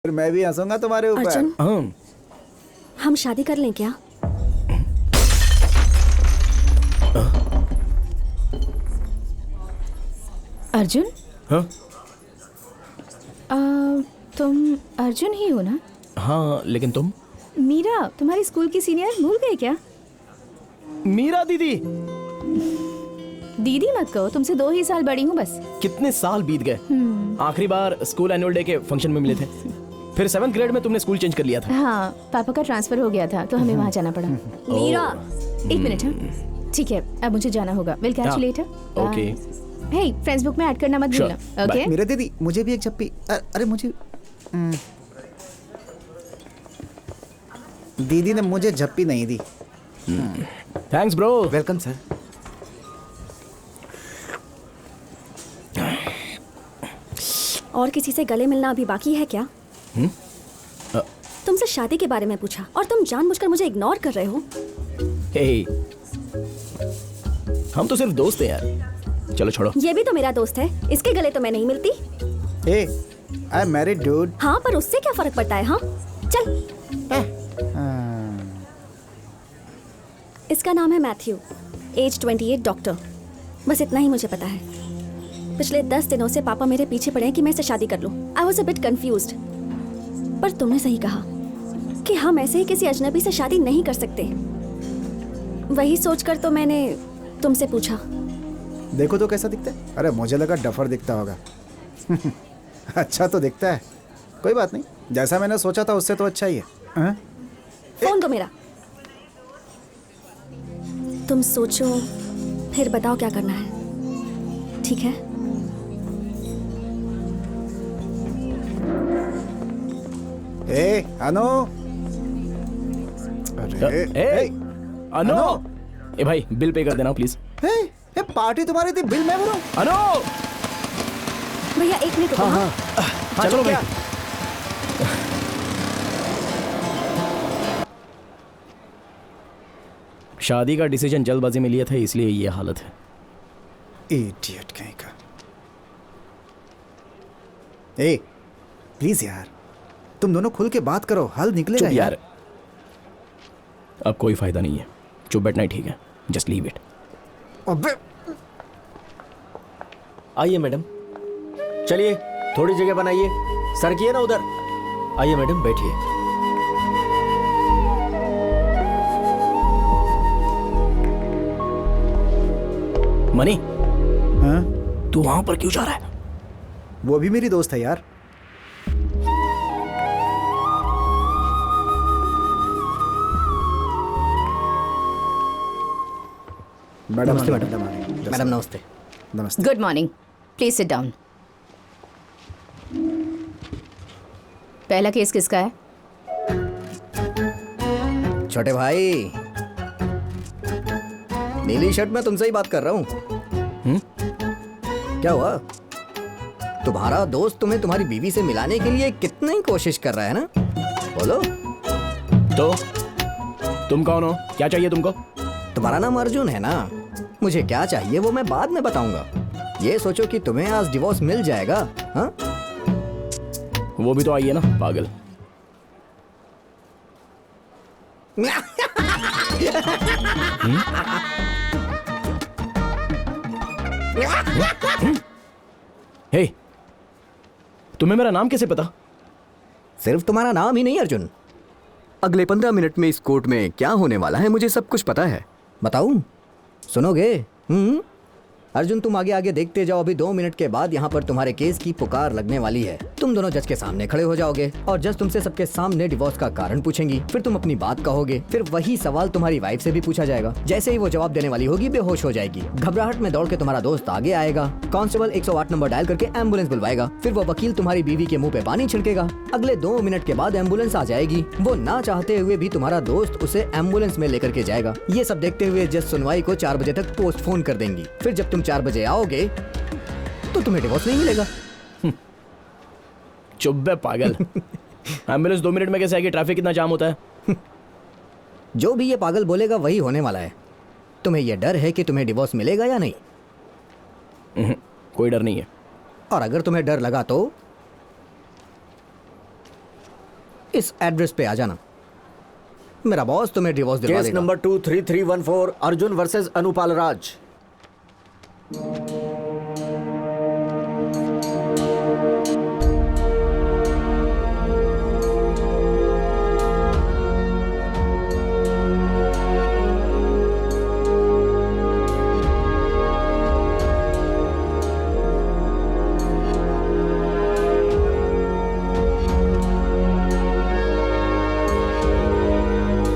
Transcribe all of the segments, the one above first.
फिर मैं भी हंसूंगा तुम्हारे ऊपर। अर्जुन, हम शादी कर लें क्या? अर्जुन, हाँ तुम अर्जुन ही हो ना? हाँ, लेकिन तुम? मीरा, तुम्हारी स्कूल की सीनियर, भूल गए क्या? मीरा दीदी? दीदी मत कहो, तुमसे 2 ही साल बड़ी हूँ बस। कितने साल बीत गए। आखिरी बार स्कूल एनुअल डे के फंक्शन में मिले थे, फिर 7th ग्रेड में तुमने स्कूल चेंज कर लिया था। हाँ, पापा का ट्रांसफर हो गया था तो हमें वहाँ जाना पड़ा। मीरा, 1 मिनट। हाँ ठीक है, अब मुझे जाना होगा। Will catch you later. Okay. Hey, Facebook में ऐड करना मत Sure. भूलना। ओके? मेरे दीदी, मुझे भी एक झप्पी। अरे मुझे दीदी ने मुझे झप्पी नहीं दी। Thanks bro. Welcome sir. और किसी से गले मिलना अभी बाकी है क्या? तुमसे शादी के बारे में पूछा और तुम जानबूझकर मुझे इग्नोर कर रहे हो। हे, हम तो सिर्फ दोस्त हैं यार। चलो छोड़ो। ये भी तो मेरा दोस्त है, इसके गले तो मैं नहीं मिलती। ए, आई एम मैरिड डूड। हाँ, पर उससे क्या फर्क पड़ता है? हाँ चल। इसका नाम है मैथ्यू, एज 28, डॉक्टर। बस इतना ही मुझे पता है। पिछले 10 दिनों से पापा मेरे पीछे पड़े हैं कि मैं इससे शादी कर लूं। I was a bit confused, पर तुमने सही कहा कि हम ऐसे ही किसी अजनबी से शादी नहीं कर सकते। वही सोचकर तो मैंने तुमसे पूछा। देखो तो कैसा दिखता है। अरे मुझे लगा डफर दिखता होगा। अच्छा तो दिखता है। कोई बात नहीं, जैसा मैंने सोचा था उससे तो अच्छा ही है। हाँ? फोन दो मेरा। तुम सोचो फिर बताओ क्या करना है, ठीक है? ए, अनु। अरे ए, अनु। ए भाई, बिल पे कर देना प्लीज। ए, पार्टी तुम्हारी थी, बिल मैं भरूं। अनु। भैया 1 मिनट रुको। हाँ, चलो भाई। शादी का डिसीजन जल्दबाजी में लिया था, इसलिए ये हालत है। इडियट कहीं का। ए, प्लीज यार, तुम दोनों खुल के बात करो, हल निकलेगा चुप यार। अब कोई फायदा नहीं है, चुप बैठना ही ठीक है। Just leave it. अबे आइए मैडम, चलिए थोड़ी जगह बनाइए। सर किए ना उधर। आइए मैडम, बैठिए। मनी, हाँ? तू वहां पर क्यों जा रहा है? वो भी मेरी दोस्त है यार। मैडम नमस्ते मैडम मैडम। मैडम नमस्ते। नमस्ते। Good morning, please sit down. पहला केस किसका है? छोटे भाई, नीली शर्ट में तुमसे ही बात कर रहा हूँ। क्या हुआ? तुम्हारा दोस्त तुम्हें तुम्हारी बीवी से मिलाने के लिए कितनी कोशिश कर रहा है ना? बोलो। तो तुम कौन हो? क्या चाहिए तुमको? तुम्हारा नाम अर्जुन है ना? मुझे क्या चाहिए वो मैं बाद में बताऊंगा। ये सोचो कि तुम्हें आज डिवोर्स मिल जाएगा। हाँ? वो भी तो आई है ना, पागल। हे, तुम्हें मेरा नाम कैसे पता? सिर्फ तुम्हारा नाम ही नहीं अर्जुन, अगले 15 मिनट में इस कोर्ट में क्या होने वाला है मुझे सब कुछ पता है। बताऊं? सुनोगे? अर्जुन, तुम आगे आगे देखते जाओ। अभी 2 मिनट के बाद यहाँ पर तुम्हारे केस की पुकार लगने वाली है। तुम दोनों जज के सामने खड़े हो जाओगे और जज तुमसे सबके सामने डिवोर्स का कारण पूछेंगी। फिर तुम अपनी बात कहोगे। फिर वही सवाल तुम्हारी वाइफ से भी पूछा जाएगा। जैसे ही वो जवाब देने वाली होगी, बेहोश हो जाएगी। घबराहट में दौड़ के तुम्हारा दोस्त आगे आएगा। कांस्टेबल 108 नंबर डायल करके एम्बुलेंस बुलवाएगा। फिर वो वकील तुम्हारी बीवी के मुंह पे पानी छिड़केगा। अगले 2 मिनट के बाद एम्बुलेंस आ जाएगी। वो ना चाहते हुए भी तुम्हारा दोस्त उसे एम्बुलेंस में लेकर के जाएगा। ये सब देखते हुए जज सुनवाई को 4 बजे तक पोस्टपोन कर देंगी। फिर जब तुम 4 बजे आओगे तो तुम्हें डिवोर्स नहीं मिलेगा। चुप बे पागल। एम्बुलेंस 2 मिनट में कैसे आएगी? ट्रैफिक कितना जाम होता है। जो भी ये पागल बोलेगा वही होने वाला है। तुम्हें यह डर है कि तुम्हें डिवोर्स मिलेगा या नहीं? कोई डर नहीं है। और अगर तुम्हें डर लगा तो इस एड्रेस पे आ जाना। मेरा बॉस तुम्हें डिवोर्स दिलवा केस देगा। नंबर 23314 अर्जुन वर्सेस अनुपाल राज।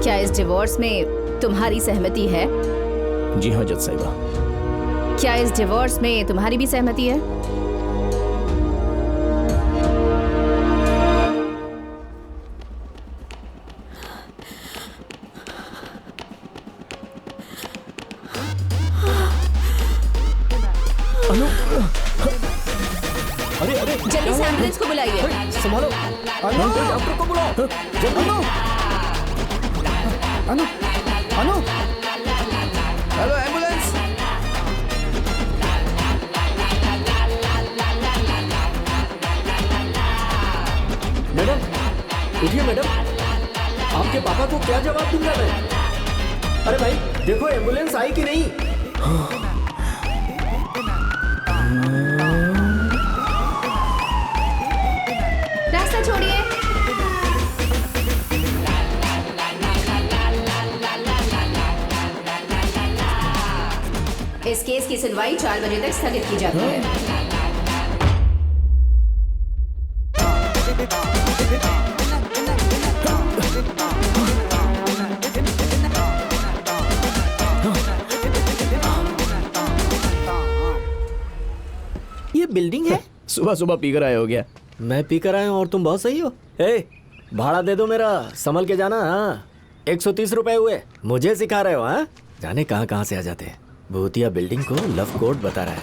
क्या इस डिवोर्स में तुम्हारी सहमति है? जी हाँ जज साहिबा। क्या इस डिवोर्स में तुम्हारी भी सहमति है? अरे अरे जल्दी से एम्बुलेंस को बुलाइए। संभालो, डॉक्टर को बुलाओ जल्दी। अनु अनु हेलो एम्बुलेंस। मैडम उठिए मैडम, आपके पापा को क्या जवाब दूंगा मैं? अरे भाई देखो एम्बुलेंस आई कि नहीं? रास्ता छोड़िए। इस केस की सुनवाई 4 बजे तक स्थगित की जाती है। ये बिल्डिंग है? सुबह सुबह पीकर आए हो गया। मैं पी कर आया हूँ और तुम बहुत सही हो। भाड़ा दे दो मेरा, संभल के जाना। हाँ 130 रुपए हुए। मुझे सिखा रहे हो? हाँ जाने कहाँ कहाँ से आ जाते हैं। भूतिया बिल्डिंग को लव कोड बता रहा है।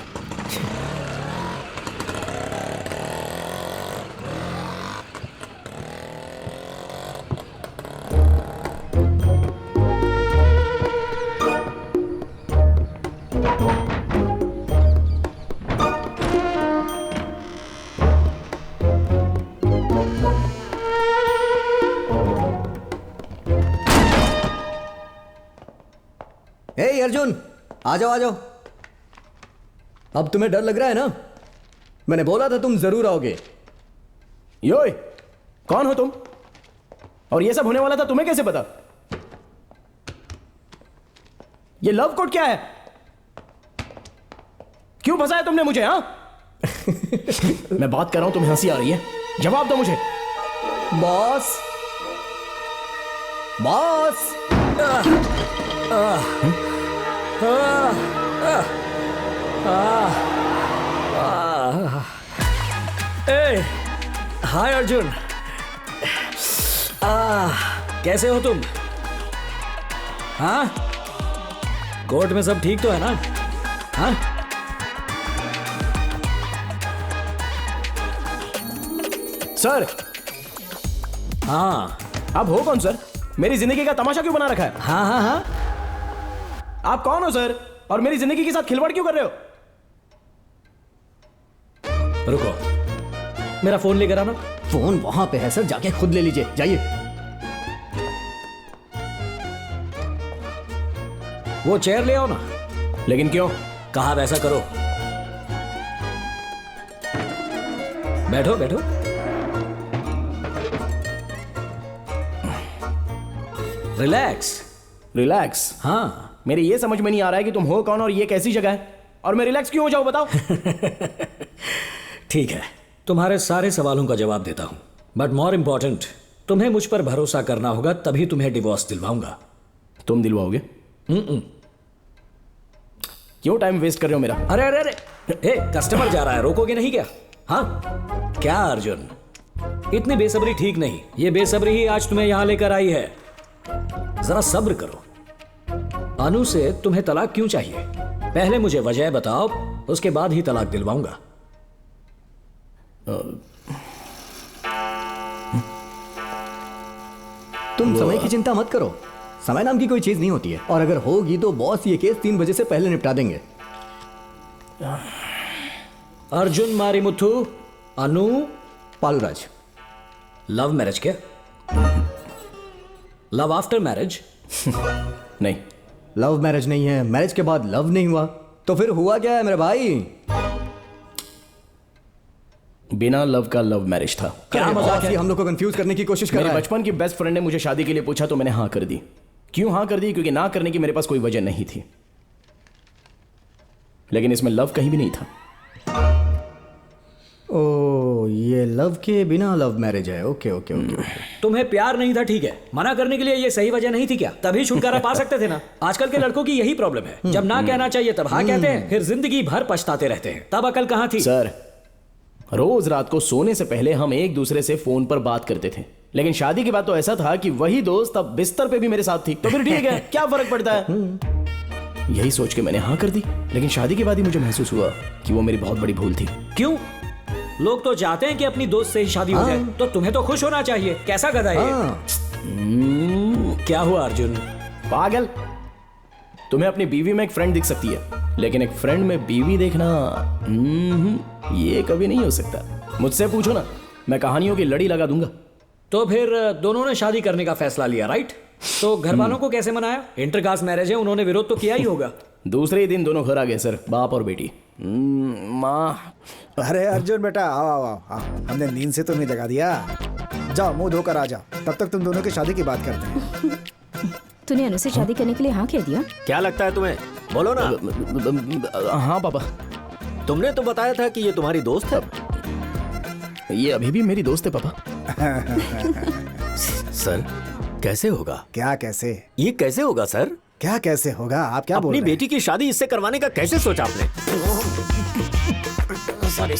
हे अर्जुन, आ जाओ आ जाओ। अब तुम्हें डर लग रहा है ना? मैंने बोला था तुम जरूर आओगे। योय, कौन हो तुम? और ये सब होने वाला था तुम्हें कैसे पता? ये लव कोड क्या है? क्यों फंसाया तुमने मुझे? हाँ मैं बात कर रहा हूं, तुम्हें हंसी आ रही है? जवाब दो मुझे। Boss boss. हाय अर्जुन। कैसे हो तुम? हाँ कोर्ट में सब ठीक तो है ना? हाँ सर। हाँ आप हो कौन सर? मेरी जिंदगी का तमाशा क्यों बना रखा है? हाँ हाँ हाँ आप कौन हो सर? और मेरी जिंदगी के साथ खिलवाड़ क्यों कर रहे हो? रुको, मेरा फोन लेकर आना। फोन वहां पे है सर, जाके खुद ले लीजिए, जाइए। वो चेयर ले आओ ना। लेकिन क्यों? कहा वैसा करो। बैठो बैठो। रिलैक्स। रिलैक्स? हाँ मेरे ये समझ में नहीं आ रहा है कि तुम हो कौन और ये कैसी जगह है, और मैं रिलैक्स क्यों हो जाऊं, बताओ। ठीक है, तुम्हारे सारे सवालों का जवाब देता हूं, बट मोर इंपॉर्टेंट, तुम्हें मुझ पर भरोसा करना होगा, तभी तुम्हें डिवोर्स दिलवाऊंगा। तुम दिलवाओगे? क्यों टाइम वेस्ट कर रहे हो मेरा? अरे अरे अरे, हे कस्टमर जा रहा है, रोकोगे नहीं क्या? हाँ क्या अर्जुन, इतनी बेसब्री ठीक नहीं। ये बेसब्री ही आज तुम्हें यहां लेकर आई है। जरा सब्र करो। अनु से तुम्हें तलाक क्यों चाहिए? पहले मुझे वजह बताओ, उसके बाद ही तलाक दिलवाऊंगा। तुम समय की चिंता मत करो, समय नाम की कोई चीज नहीं होती है, और अगर होगी तो बॉस ये केस 3 बजे से पहले निपटा देंगे। अर्जुन मारीमुथु, अनु पालूराज। लव मैरिज क्या? Love after marriage? नहीं, लव मैरिज नहीं है, मैरिज के बाद लव नहीं हुआ, तो फिर हुआ क्या है मेरे भाई? बिना लव का लव मैरिज था। क्या मजाक है? हम लोग को कंफ्यूज करने की कोशिश कर मेरे रहा है। बचपन की बेस्ट फ्रेंड ने मुझे शादी के लिए पूछा तो मैंने हाँ कर दी। क्यों हाँ कर दी? क्योंकि ना करने की मेरे पास कोई वजह नहीं थी, लेकिन इसमें लव कहीं भी नहीं था। ओ, ये लव के बिना लव मैरिज है। Okay okay okay. तुम्हें प्यार नहीं था, ठीक है, मना करने के लिए ये सही वजह नहीं थी क्या? तभी छुटकारा पा सकते थे ना। आजकल के लड़कों की यही प्रॉब्लम है, जब ना कहना चाहिए तब हाँ कहते हैं, फिर जिंदगी भर पछताते रहते हैं। तब अकल कहाँ थी? सर, रोज रात को सोने से पहले हम एक दूसरे से फोन पर बात करते थे, लेकिन शादी के बाद तो ऐसा था कि वही दोस्त अब बिस्तर पे भी मेरे साथ थी। तो फिर ठीक है, क्या फर्क पड़ता है? यही सोच के मैंने हाँ कर दी, लेकिन शादी के बाद ही मुझे महसूस हुआ कि वो मेरी बहुत बड़ी भूल थी। क्यों? लोग तो चाहते हैं कि अपनी दोस्त से ही शादी हो जाए, तो तुम्हें तो खुश होना चाहिए। कैसा गधा है ये? क्या हुआ अर्जुन? पागल, तुम्हें अपनी बीवी में एक फ्रेंड दिख सकती है, लेकिन एक फ्रेंड में बीवी देखना ये कभी नहीं हो सकता। मुझसे पूछो ना, मैं कहानियों की लड़ी लगा दूंगा। तो फिर दोनों ने शादी करने का फैसला लिया, राइट? तो घर वालों को कैसे मनाया? इंटरकास्ट मैरिज है, उन्होंने विरोध तो किया ही होगा। दूसरे ही दिन दोनों घर आ गए सर, बाप और बेटी। माँ, अरे अर्जुन बेटा, आओ आओ आओ आओ। हमने नींद से तुम्हें जगा दिया। जाओ मुंह धोकर आ जाओ, तब तक तुम दोनों की शादी की बात करते हैं। तूने अनु से शादी करने के लिए हाँ कह दिया? क्या लगता है तुम्हें? बोलो ना। हाँ पापा। तुमने तो बताया था कि ये तुम्हारी दोस्त है। ये अभी भी मेरी दोस्त है पापा। सर, कैसे होगा? क्या कैसे? ये कैसे होगा सर? क्या कैसे होगा? आप क्या बोल अपनी रहे हैं? बेटी की शादी इससे करवाने का कैसे सोचा आपने? सॉरी।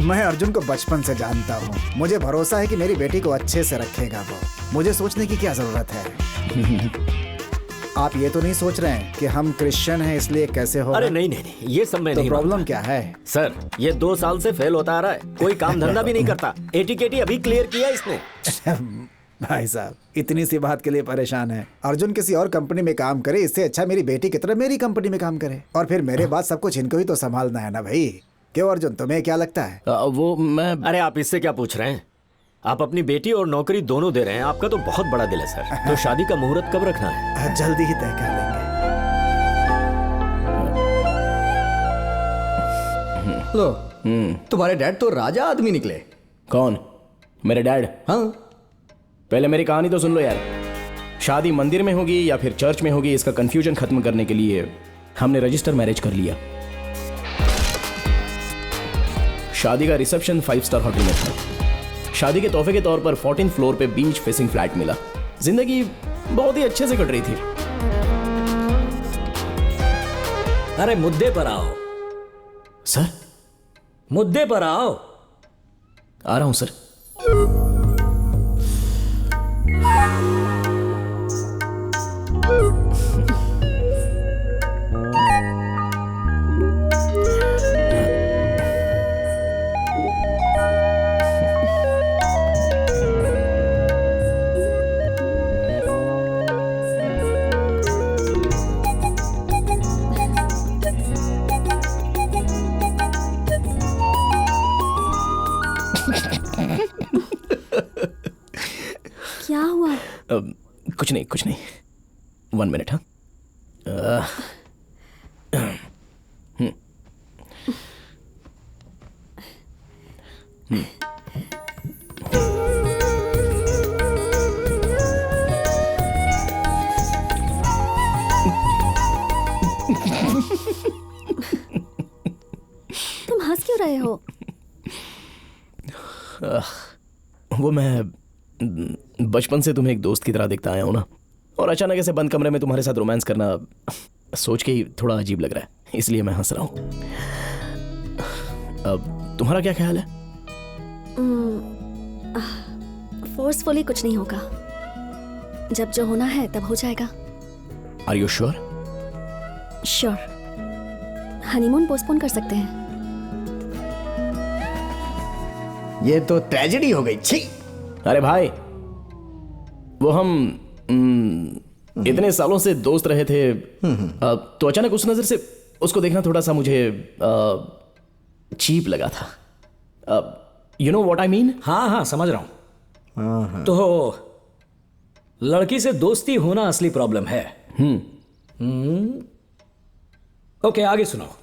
मैं अर्जुन को बचपन से जानता हूँ। मुझे भरोसा है कि मेरी बेटी को अच्छे से रखेगा वो। मुझे सोचने की क्या जरूरत है? आप ये तो नहीं सोच रहे हैं कि हम क्रिश्चियन हैं इसलिए कैसे होगा? अरे नहीं, ये सब मैं तो नहीं प्रॉब्लम मानता। क्या है? सर, ये 2 साल से फेल होता आ रहा है, कोई काम धंधा भी नहीं करता। एटीकेटी अभी क्लियर किया इसने। भाई साहब, इतनी सी बात के लिए परेशान है? अर्जुन किसी और कंपनी में काम करे, इससे अच्छा मेरी बेटी की तरह मेरी कंपनी में काम करे, और फिर मेरे बाद सब कुछ इनको ही तो संभालना है ना भाई। क्यों अर्जुन, तुम्हें क्या लगता है? वो मैं अरे आप इससे क्या पूछ रहे हैं? आप अपनी बेटी और नौकरी दोनों दे रहे हैं। आपका तो बहुत बड़ा दिल है सर। तो शादी का मुहूर्त कब रखना है? जल्दी ही तय कर लेंगे। लो, तुम्हारे डैड तो राजा आदमी निकले। कौन? मेरे डैड? हाँ, पहले मेरी कहानी तो सुन लो यार। शादी मंदिर में होगी या फिर चर्च में होगी, इसका कंफ्यूजन खत्म करने के लिए हमने रजिस्टर मैरिज कर लिया। शादी का रिसेप्शन 5 स्टार होटल में था। शादी के तोहफे के तौर पर 14th फ्लोर पे बीच फेसिंग फ्लैट मिला। जिंदगी बहुत ही अच्छे से कट रही थी। अरे मुद्दे पर आओ सर, मुद्दे पर आओ। आ रहा हूं सर। क्या हुआ? कुछ नहीं 1 मिनट। हाँ, तुम हंस क्यों रहे हो? वो मैं बचपन से तुम्हें एक दोस्त की तरह देखता आया हूं ना, और अचानक ऐसे बंद कमरे में तुम्हारे साथ रोमांस करना सोच के ही थोड़ा अजीब लग रहा है, इसलिए मैं हंस रहा हूं। अब तुम्हारा क्या ख्याल है? फोर्सफुली कुछ नहीं होगा। जब जो होना है तब हो जाएगा। Are you sure? Sure. Honeymoon postpone कर सकते हैं। ये तो ट्रेजेडी हो गई। छी! अरे भाई, वो हम इतने सालों से दोस्त रहे थे, तो अचानक उस नजर से उसको देखना थोड़ा सा मुझे चीप लगा था। You know what I mean? हाँ समझ रहा हूं। तो लड़की से दोस्ती होना असली प्रॉब्लम है। ओके, आगे सुनाओ।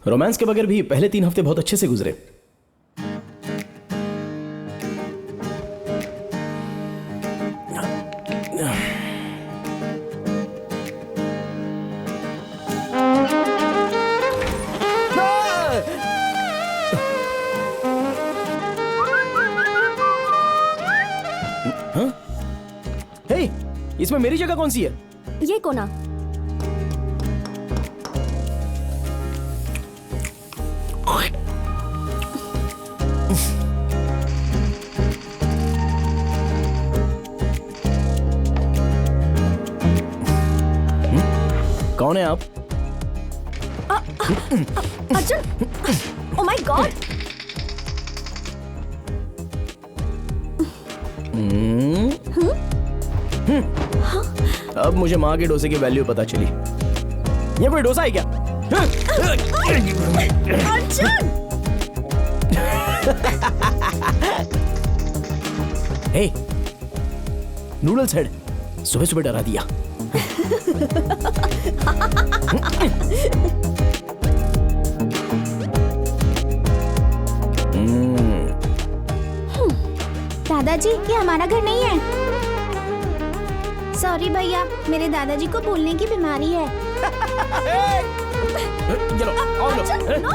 रोमांस के बगैर भी पहले 3 हफ्ते बहुत अच्छे से गुजरे। हे, इसमें मेरी जगह कौन सी है? ये कोना। कौन है आप? Arjun, oh my God. अब मुझे माँ के डोसे की वैल्यू पता चली। ये कोई डोसा है क्या? अर्जुन! हे, नूडल्स हेड, सुबह सुबह डरा दिया। दादाजी, ये हमारा घर नहीं है। सॉरी भैया, मेरे दादाजी को भूलने की बीमारी है। ये लो, और लो। अर्जुन, नो!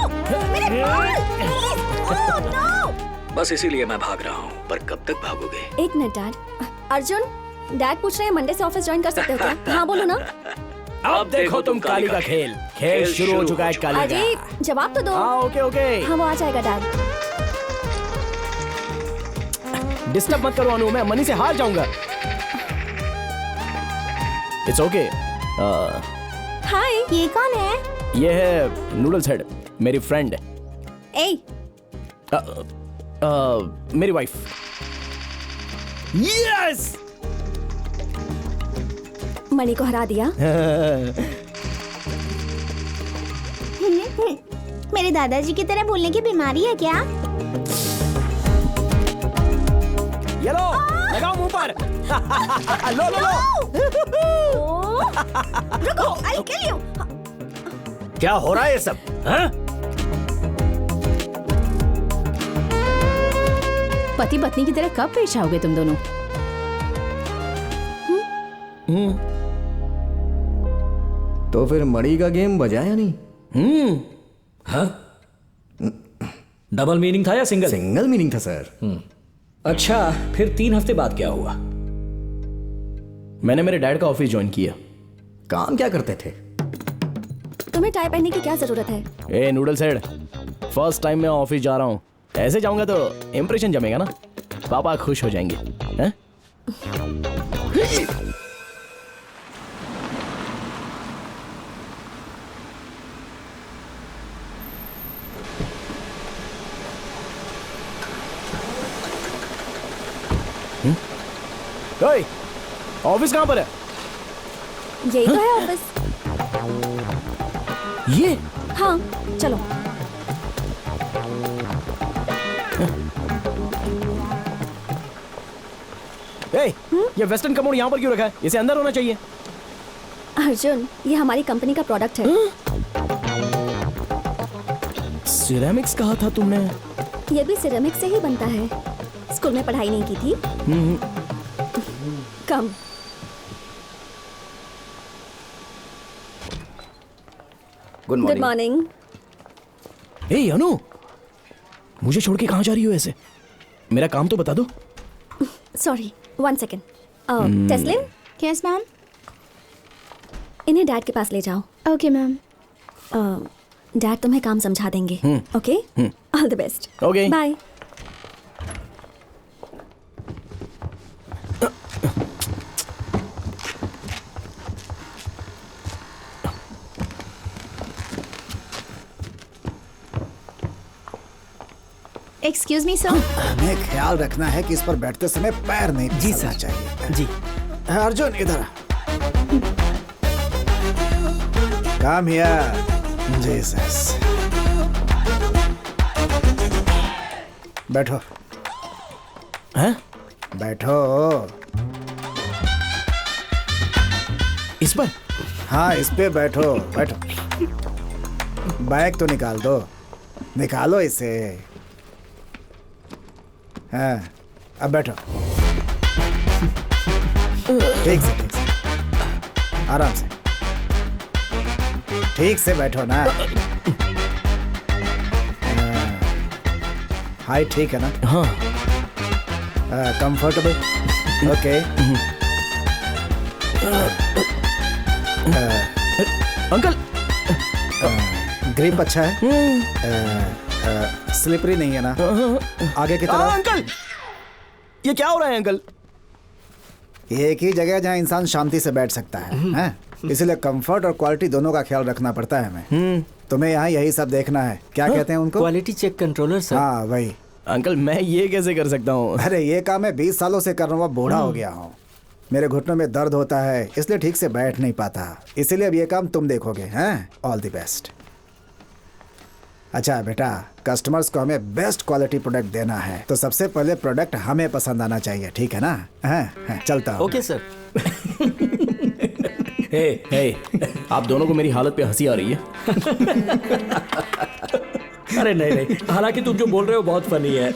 मेरे बाल! प्लीज! Oh, no! बस इसीलिए मैं भाग रहा हूँ, पर कब तक भागोगे? एक मिनट डैड। अर्जुन, डैड पूछ रहे हैं मंडे से ऑफिस ज्वाइन कर सकते हो क्या? हाँ बोलो ना। अब देखो तुम काली का खेल। खेल शुरू हो चुका है काली अजय, का। जवाब तो दो। हाँ, ओके ओके। हाँ, वो आ जाएगा डैड। डिस्टर्ब मत करो अनु, मैं मनी से हार जाऊंगा। It's okay. हाय, ये कौन है? ये है नूडल्स हेड, मेरी फ्रेंड। ए, मेरी वाइफ। यस! मणि को हरा दिया। मेरे दादाजी की तरह भूलने की बीमारी है क्या? ये लो, लगाओ मुंह पर। लो लो लो। रुको, I'll kill you। क्या हो रहा है ये सब? हाँ? पति पत्नी की तरह कब पेश आओगे तुम दोनों? तो फिर मणि का गेम बजा या नहीं? हाँ? डबल मीनिंग था या सिंगल? सिंगल मीनिंग था सर। अच्छा, फिर 3 हफ्ते बाद क्या हुआ? मैंने मेरे डैड का ऑफिस ज्वाइन किया। काम क्या करते थे? तुम्हें टाई पहनने की क्या जरूरत है? ए नूडल्स हेड, फर्स्ट टाइम मैं ऑफिस जा रहा हूँ। ऐसे जाऊंगा तो इंप्रेशन जमेगा ना, पापा खुश हो जाएंगे। हैं? ओए, ऑफिस कहाँ पर है? यही तो है ऑफिस। ये हाँ, चलो। ये वेस्टर्न कमोड यहाँ पर क्यों रखा है? इसे अंदर होना चाहिए। अर्जुन, ये हमारी कंपनी का प्रोडक्ट है। सिरेमिक्स कहा था तुमने? ये भी सिरेमिक से ही बनता है। स्कूल में पढ़ाई नहीं की थी? कम। Good good morning. मॉर्निंग। ए अनु, मुझे छोड़ के कहाँ जा रही हो ऐसे? मेरा काम तो बता दो। Sorry, 1 second. टेस्लिन, यस मैम। इन्हें डैड के पास ले जाओ। Okay ma'am. डैड तुम्हें काम समझा देंगे। Okay, all the best. Okay. Bye. Excuse me sir. हमें ख्याल रखना है कि इस पर बैठते समय पैर नहीं फिसलना चाहिए। जी। अर्जुन इधर आ। Come here. जीसस। बैठो। हैं? बैठो। इस पर? हाँ, इस पे बैठो, बैठो। बैग तो निकाल दो, निकालो इसे। हाँ, अब बैठो। ठीक से, ठीक से, आराम से, ठीक से बैठो ना। हाइट ठीक है ना? हाँ। कंफर्टेबल? ओके। अंकल, ग्रिप अच्छा है? स्लिपरी नहीं है ना? आगे की तरफ? अंकल, ये क्या हो रहा है अंकल? एक ही जगह जहाँ इंसान शांति से बैठ सकता है, हैं? इसलिए कंफर्ट और क्वालिटी दोनों का ख्याल रखना पड़ता है हमें। तुम्हें यहाँ यही सब देखना है। क्या कहते हैं उनको? Quality check controller sir. हाँ, वही। अंकल, मैं ये कैसे कर सकता हूँ? अरे ये काम मैं 20 सालों से कर रहा हूँ, बूढ़ा हो गया हूँ। मेरे घुटनों में दर्द होता है, इसलिए ठीक से बैठ नहीं पाता। इसीलिए अब ये काम तुम देखोगे, हैं? All the best. अच्छा बेटा, कस्टमर्स को हमें बेस्ट क्वालिटी प्रोडक्ट देना है, तो सबसे पहले प्रोडक्ट हमें पसंद आना चाहिए, ठीक है ना? हाँ, चलता हूँ। Okay sir. हे, आप दोनों को मेरी हालत पे हंसी आ रही है। अरे नहीं नहीं, हालांकि तुम जो बोल रहे हो बहुत फनी है।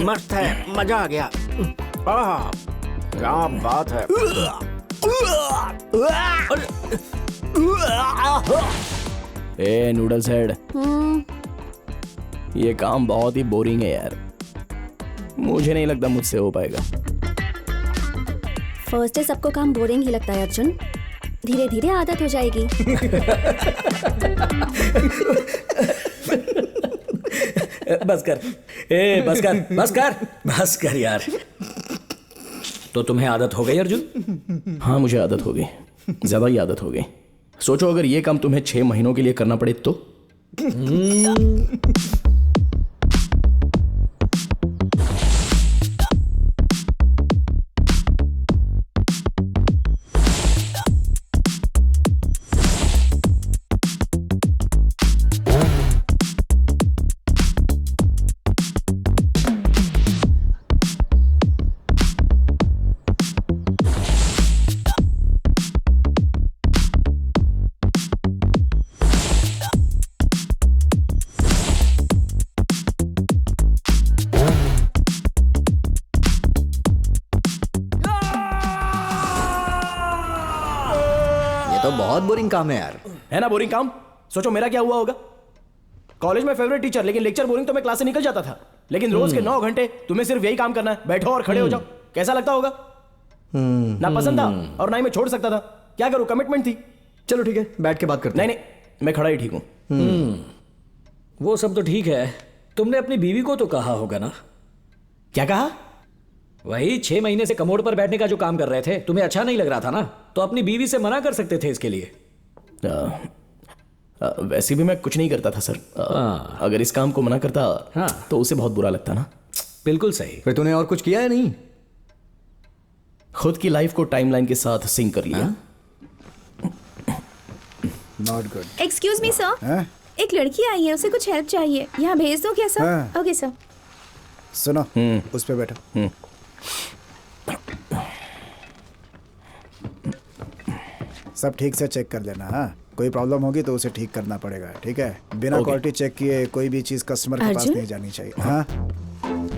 मस्त है, मजा आ गया। क्या बात है। ए नूडल्स हेड, ये काम बहुत ही बोरिंग है यार। मुझे नहीं लगता मुझसे हो पाएगा। फर्स्ट डे सबको काम बोरिंग ही लगता है अर्जुन, धीरे धीरे आदत हो जाएगी। बस कर, बस कर, बस कर, बस कर यार। तो तुम्हें आदत हो गई अर्जुन? हाँ, मुझे आदत हो गई, ज्यादा ही आदत हो गई। सोचो अगर ये काम तुम्हें 6 महीनों के लिए करना पड़े तो? तो बहुत बोरिंग काम है यार। है ना बोरिंग काम? सोचो मेरा क्या हुआ होगा। कॉलेज में फेवरेट टीचर, लेकिन लेक्चर बोरिंग तो मैं क्लास से निकल जाता था। लेकिन रोज के 9 घंटे तुम्हें सिर्फ यही काम करना है, बैठो और खड़े हो जाओ। कैसा लगता होगा? ना पसंद था और ना ही मैं छोड़ सकता था। क्या करूं, कमिटमेंट थी। चलो ठीक है, बैठ के बात करते नहीं नहीं, मैं खड़ा ही ठीक हूं। वो सब तो ठीक है, तुमने अपनी बीवी को तो कहा होगा ना? क्या कहा? वही 6 महीने से कमोड पर बैठने का जो काम कर रहे थे, तुम्हें अच्छा नहीं लग रहा था ना? तो अपनी बीवी से मना कर सकते थे इसके लिए। वैसे भी मैं कुछ नहीं करता था सर। अगर इस काम को मना करता तो उसे बहुत बुरा लगता ना। बिल्कुल सही। फिर तूने और कुछ किया है? नहीं, खुद की लाइफ को टाइमलाइन के साथ सिंक कर लिया। Not good. Excuse me sir, एक लड़की आई है, उसे कुछ हेल्प चाहिए, यहाँ भेज दो क्या सर? Okay sir. सुनो, उस पे बैठो। सब ठीक से चेक कर लेना। हाँ, कोई प्रॉब्लम होगी तो उसे ठीक करना पड़ेगा, ठीक है? बिना क्वालिटी चेक किए कोई भी चीज कस्टमर के पास नहीं जानी चाहिए। हाँ,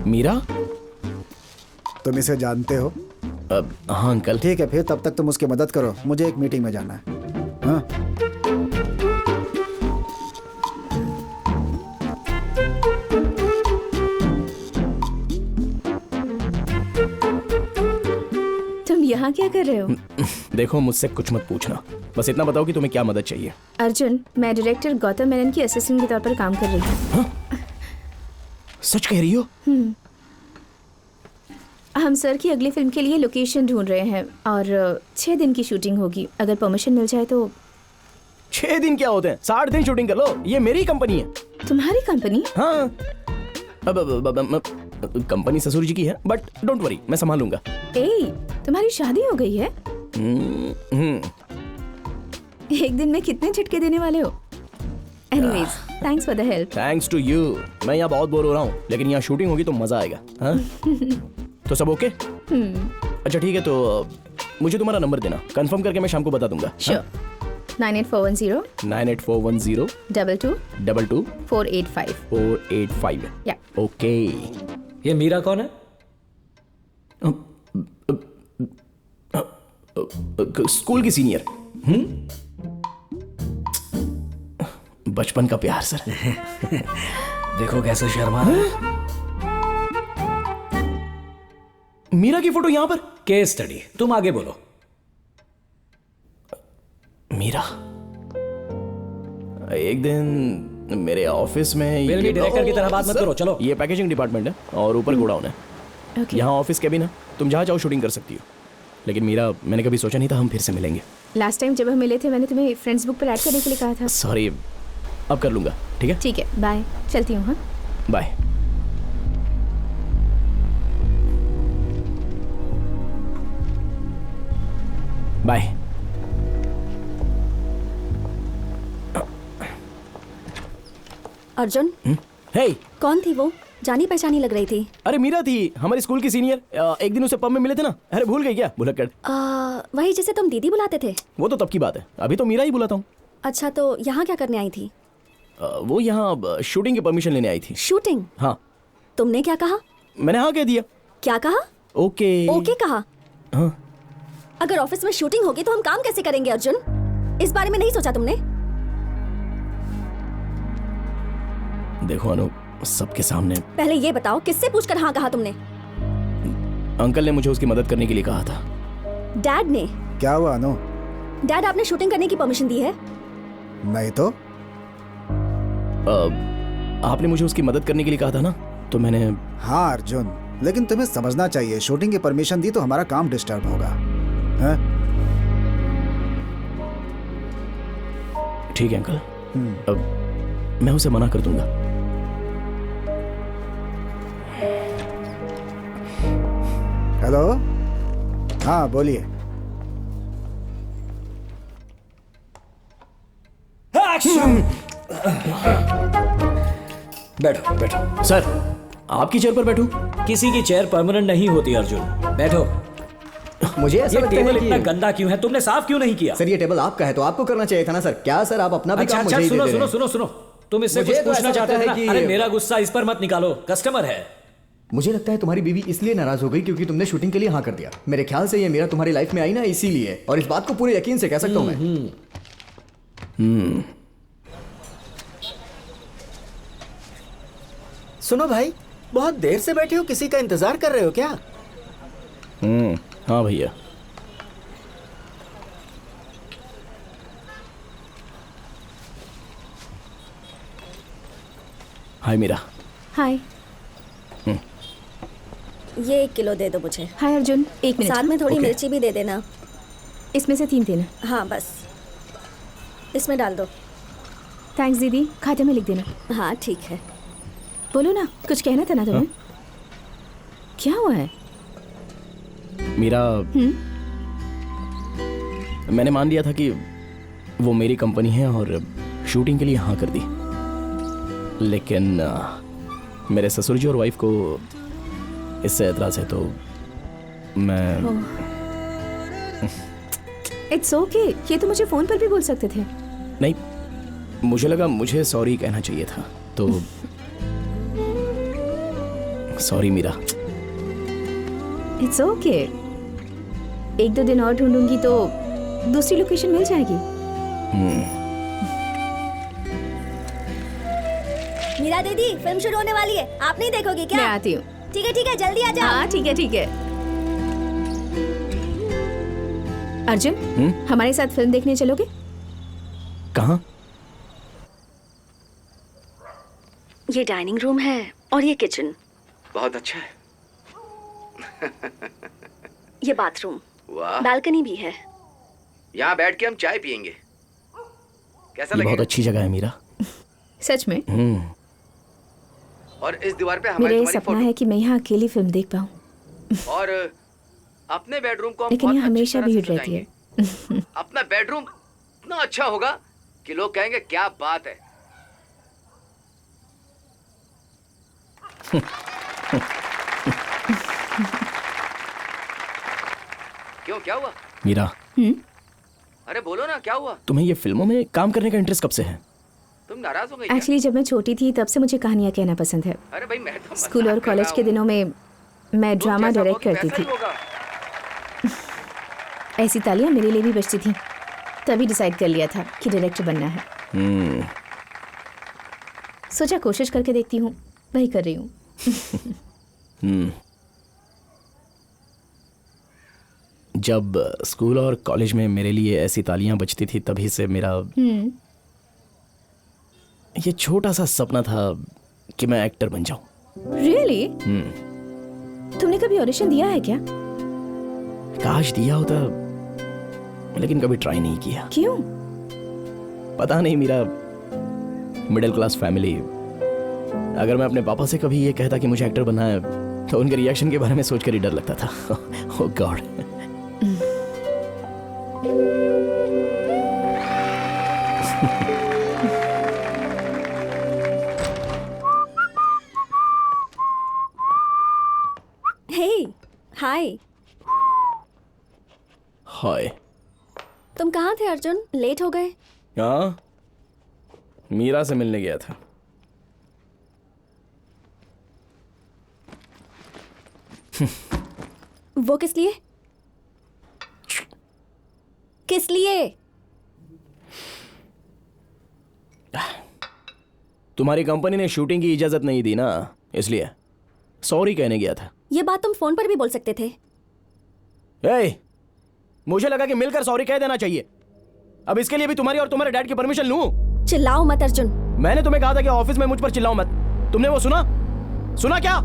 मीरा, तुम इसे जानते हो? हाँ अंकल। ठीक है, फिर तब तक तुम उसकी मदद करो, मुझे एक मीटिंग में जाना है। हाँ, तुम यहाँ क्या कर रहे हो? देखो, मुझसे कुछ मत पूछना, बस इतना बताओ कि तुम्हें क्या मदद चाहिए। अर्जुन, मैं डायरेक्टर गौतम मेनन की असिस्टेंट के तौर पर काम कर रही हूँ। सच कह रही हो? हम सर की अगली फिल्म के लिए लोकेशन ढूंढ रहे हैं और 6 दिन की शूटिंग होगी। अगर परमिशन मिल जाए तो। 6 दिन क्या होते हैं, 60 दिन शूटिंग कर लो, ये मेरी कंपनी है। तुम्हारी कंपनी? हाँ अब कंपनी ससुर जी की है, बट डोंट वरी, मैं संभाल लूंगा। ए, तुम्हारी शादी हो गई है? एक दिन में कितने झटके देने वाले हो? Anyways, thanks for the help. Thanks to you. मैं यहाँ बहुत बोर हो रहा हूँ, लेकिन यहाँ शूटिंग होगी तो मजा आएगा। हाँ? तो सब ओके? अच्छा ठीक है, तो मुझे तुम्हारा नंबर देना, कंफर्म करके मैं शाम को बता दूंगा। श्योर। 98410 98410 22 22 485। 485। या। ओके। ये मीरा कौन है? स्कूल की सीनियर। बचपन का प्यार सर। देखो कैसे शर्मा रहा है। मीरा की फोटो यहां पर। केस स्टडी, तुम आगे बोलो। मीरा एक दिन मेरे ऑफिस में फिल्मी डायरेक्टर की तरह बात मत करो, चलो। ये पैकेजिंग डिपार्टमेंट है और ऊपर गोडाउन है। ओके। यहाँ ऑफिस कैबिन है, तुम जहाँ चाहो शूटिंग कर सकती हो। लेकिन मीरा, मैंने कभी सोचा नहीं था हम फिर से मिलेंगे। लास्ट टाइम जब हम मिले थे मैंने तुम्हें फ्रेंड्स बुक पर ऐड करने के लिए कहा था। सॉरी, अब कर लूंगा। ठीक है, ठीक है, बाय, चलती हूँ। हाँ, बाय। बाय। अर्जुन, हे, कौन थी वो? जानी पहचानी लग रही थी। अरे मीरा थी, हमारी स्कूल की सीनियर। एक दिन उसे पब में मिले थे ना। अरे भूल गई क्या? भुलक्कड़। वही जिसे तुम दीदी बुलाते थे। वो तो तब की बात है, अभी तो मीरा ही बुलाता हूँ। अच्छा, तो यहाँ क्या करने आई थी? वो यहाँ शूटिंग की परमिशन लेने आई थी। शूटिंग? हाँ। तुमने क्या कहा? मैंने हाँ कह दिया। क्या कहा? ओके। ओके कहा? हाँ। अगर ऑफिस में शूटिंग होगी तो हम काम कैसे करेंगे अर्जुन? इस बारे में नहीं सोचा तुमने? देखो अनु, सबके सामने। पहले ये बताओ, किससे पूछकर हाँ कहा तुमने? अंकल ने मुझे उसकी मदद करने के लिए कहा था। डैड ने? क्या हुआ अनु? डैड, आपने शूटिंग करने की परमिशन दी है? नहीं तो। आपने मुझे उसकी मदद करने के लिए कहा था ना, तो मैंने। हाँ अर्जुन, लेकिन तुम्हें समझना चाहिए, शूटिंग की परमिशन दी तो हमारा काम डिस्टर्ब होगा। हाँ? ठीक है अंकल, अब मैं उसे मना कर दूंगा। हेलो, हाँ बोलिए। बैठो बैठो। सर, आपकी चेयर पर बैठूं? किसी की चेयर परमानेंट नहीं होती अर्जुन, बैठो। मुझे ऐसा ये लगता टेबल है इतना कि गंदा क्यों है? तुमने साफ क्यों नहीं किया? सर ये टेबल आपका है तो आपको करना चाहिए था ना सर। क्या सर, आप अपना भी अच्छा काम अच्छा, मुझे ही दे सुनो दे रहे सुनो हैं। सुनो सुनो, तुम इससे मुझे कुछ तो पूछना ऐसा चाहते लगता थे है ना? कि- अरे मेरा गुस्सा इस पर मत निकालो, कस्टमर है। मुझे लगता है तुम्हारी बीवी इसलिए नाराज हो गई क्योंकि तुमने शूटिंग के लिए हाँ कर दिया। मेरे ख्याल से ये मेरा तुम्हारी लाइफ में आई ना इसीलिए, और इस बात को पूरे यकीन से कह सकता हूँ मैं। सुनो भाई, बहुत देर से बैठे हो, किसी का इंतजार कर रहे हो क्या? हाँ भैया। हाय मीरा। हाय। ये 1 किलो दे दो मुझे। हाय अर्जुन, एक मिनट। साथ में थोड़ी ओके। मिर्ची भी दे देना। इसमें से 3 देना। हाँ बस, इसमें डाल दो। थैंक्स दीदी, खाते में लिख देना। हाँ ठीक है। बोलो ना, कुछ कहना था ना तुम्हें? क्या हुआ है? मीरा, मैंने मान लिया था कि वो मेरी कंपनी है और शूटिंग के लिए हाँ कर दी। लेकिन मेरे ससुर जी और वाइफ को इससे एतराज है, तो मैं। इट्स ओके, ये तो मुझे फोन पर भी बोल सकते थे। नहीं, मुझे लगा मुझे सॉरी कहना चाहिए था, तो सॉरी मीरा। इट्स ओके, 1-2 दिन और ढूंढूंगी तो दूसरी लोकेशन मिल जाएगी। मीरा दीदी, फिल्म शुरू होने वाली है, आप नहीं देखोगी क्या? मैं आती हूँ। ठीक है, जल्दी आ जाओ। हाँ ठीक है ठीक है। अर्जुन, हमारे साथ फिल्म देखने चलोगे? कहाँ? ये डाइनिंग रूम है और ये किचन। बहुत अच्छा है। ये बाथरूम, वाह, बालकनी भी है। यहाँ बैठ के हम चाय पियेंगे। कैसा ये बहुत लगेगा? अच्छी जगह है मीरा। सच में और इस दीवार पे मेरा हमारी ये तुम्हारी सपना फोटो है कि मैं यहाँ अकेली फिल्म देख पाऊँ, और अपने बेडरूम को हम लेकिन बहुत यहाँ अच्छी हमेशा तरह से भीड़ रहती है। सजाएंगे। अपना बेडरूम इतना अच्छा होगा कि लोग कहेंगे क्या बात है। क्यों, क्या हुआ? मीरा, अरे बोलो ना, क्या हुआ? तुम्हें ये फिल्मों में काम करने का इंटरेस्ट कब से है? तुम नाराज हो गई क्या? एक्चुअली जब मैं छोटी थी तब से मुझे कहानियाँ कहना पसंद है। अरे भाई मैं तो स्कूल और मजाक कर कॉलेज रहा के हूँ। दिनों में मैं तुम ड्रामा जैसा डायरेक्ट कहोगी करती वैसा थी। ही होगा। ऐसी तालियां मेरे लिए भी बजती थी। तभी डिसाइड कर लिया था कि डायरेक्टर बनना है। सोचा कोशिश करके देखती हूँ, वही कर रही हूँ। जब स्कूल और कॉलेज में मेरे लिए ऐसी तालियां बजती थी तभी से मेरा ये छोटा सा सपना था कि मैं एक्टर बन जाऊं। रियली? तुमने कभी ऑडिशन दिया है क्या? काश दिया होता, लेकिन कभी ट्राई नहीं किया। क्यों? पता नहीं, मेरा मिडिल क्लास फैमिली। अगर मैं अपने पापा से कभी ये कहता कि मुझे एक्टर बनना है तो उनके रिएक्शन के बारे में सोचकर ही डर लगता था। ओह गॉड। हे, हाय। हाय। तुम कहाँ थे अर्जुन? लेट हो गए। हाँ, मीरा से मिलने गया था। वो किस लिए? किस लिए? तुम्हारी कंपनी ने शूटिंग की इजाजत नहीं दी ना, इसलिए सॉरी कहने गया था। ये बात तुम फोन पर भी बोल सकते थे। ए, मुझे लगा कि मिलकर सॉरी कह देना चाहिए। अब इसके लिए भी तुम्हारी और तुम्हारे डैड की परमिशन लूं? चिल्लाओ मत अर्जुन। मैंने तुम्हें कहा था कि ऑफिस में मुझ पर चिल्लाओ मत। तुमने वो सुना? सुना क्या?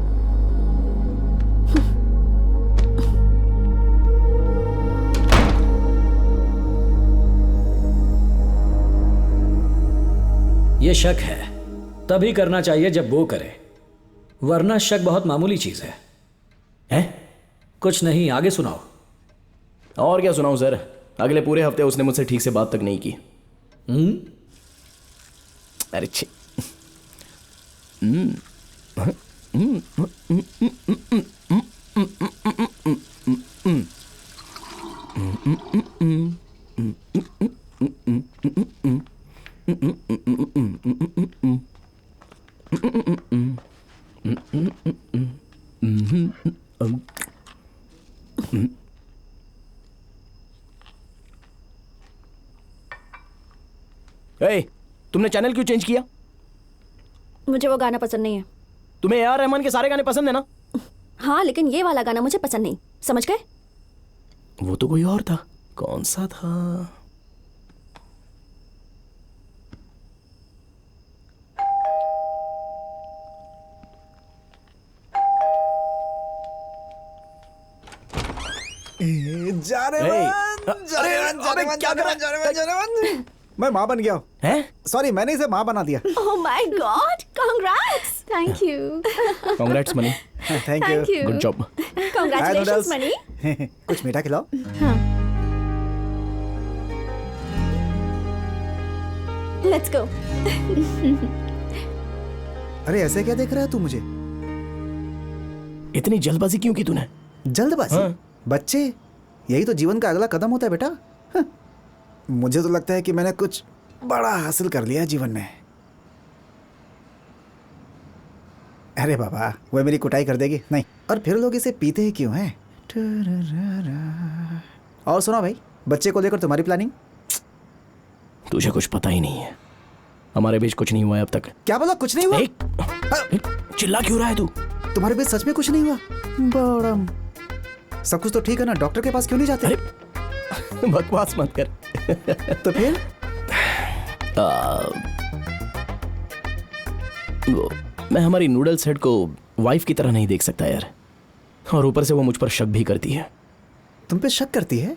ये शक है, तभी करना चाहिए जब वो करे, वरना शक बहुत मामूली चीज है। हैं? कुछ नहीं, आगे सुनाओ। और क्या सुनाऊं सर? अगले पूरे हफ्ते उसने मुझसे ठीक से बात तक नहीं की। अरे छी। ए, तुमने चैनल क्यों चेंज किया? मुझे वो गाना पसंद नहीं है। तुम्हें ए.आर. रहमान के सारे गाने पसंद है ना? हाँ, लेकिन ये वाला गाना मुझे पसंद नहीं। समझ गए? वो तो कोई और था। कौन सा था? मैं माँ बन गया हूँ। हैं? सॉरी, मैंने इसे माँ बना दिया। ओह my God, congrats. Thank you. Congrats money. Thank you. Good job. Congratulations money. कुछ मीठा खिलाओ। Let's go. अरे ऐसे क्या देख रहा है तू मुझे? इतनी जल्दबाजी क्यों की तूने? जल्दबाजी? हाँ। बच्चे, यही तो जीवन का अगला कदम होता है बेटा। हाँ। मुझे तो लगता है कि मैंने कुछ बड़ा हासिल कर लिया जीवन में। अरे बाबा, वो मेरी कुटाई कर देगी। नहीं, और फिर लोग इसे पीते ही क्यों हैं? और सुनो भाई, बच्चे को लेकर तुम्हारी प्लानिंग? तुझे कुछ पता ही नहीं है, हमारे बीच कुछ नहीं हुआ है अब तक। क्या बोला? कुछ नहीं हुआ? चिल्ला क्यों रहा है तू? तुम्हारे बीच सच में कुछ नहीं हुआ? बड़म, सब कुछ तो ठीक है ना? डॉक्टर के पास क्यों नहीं जाते? बकवास मत कर। तो फिर? मैं हमारी नूडल्स हेड को वाइफ की तरह नहीं देख सकता यार, और ऊपर से वो मुझ पर शक भी करती है। तुम पे शक करती है?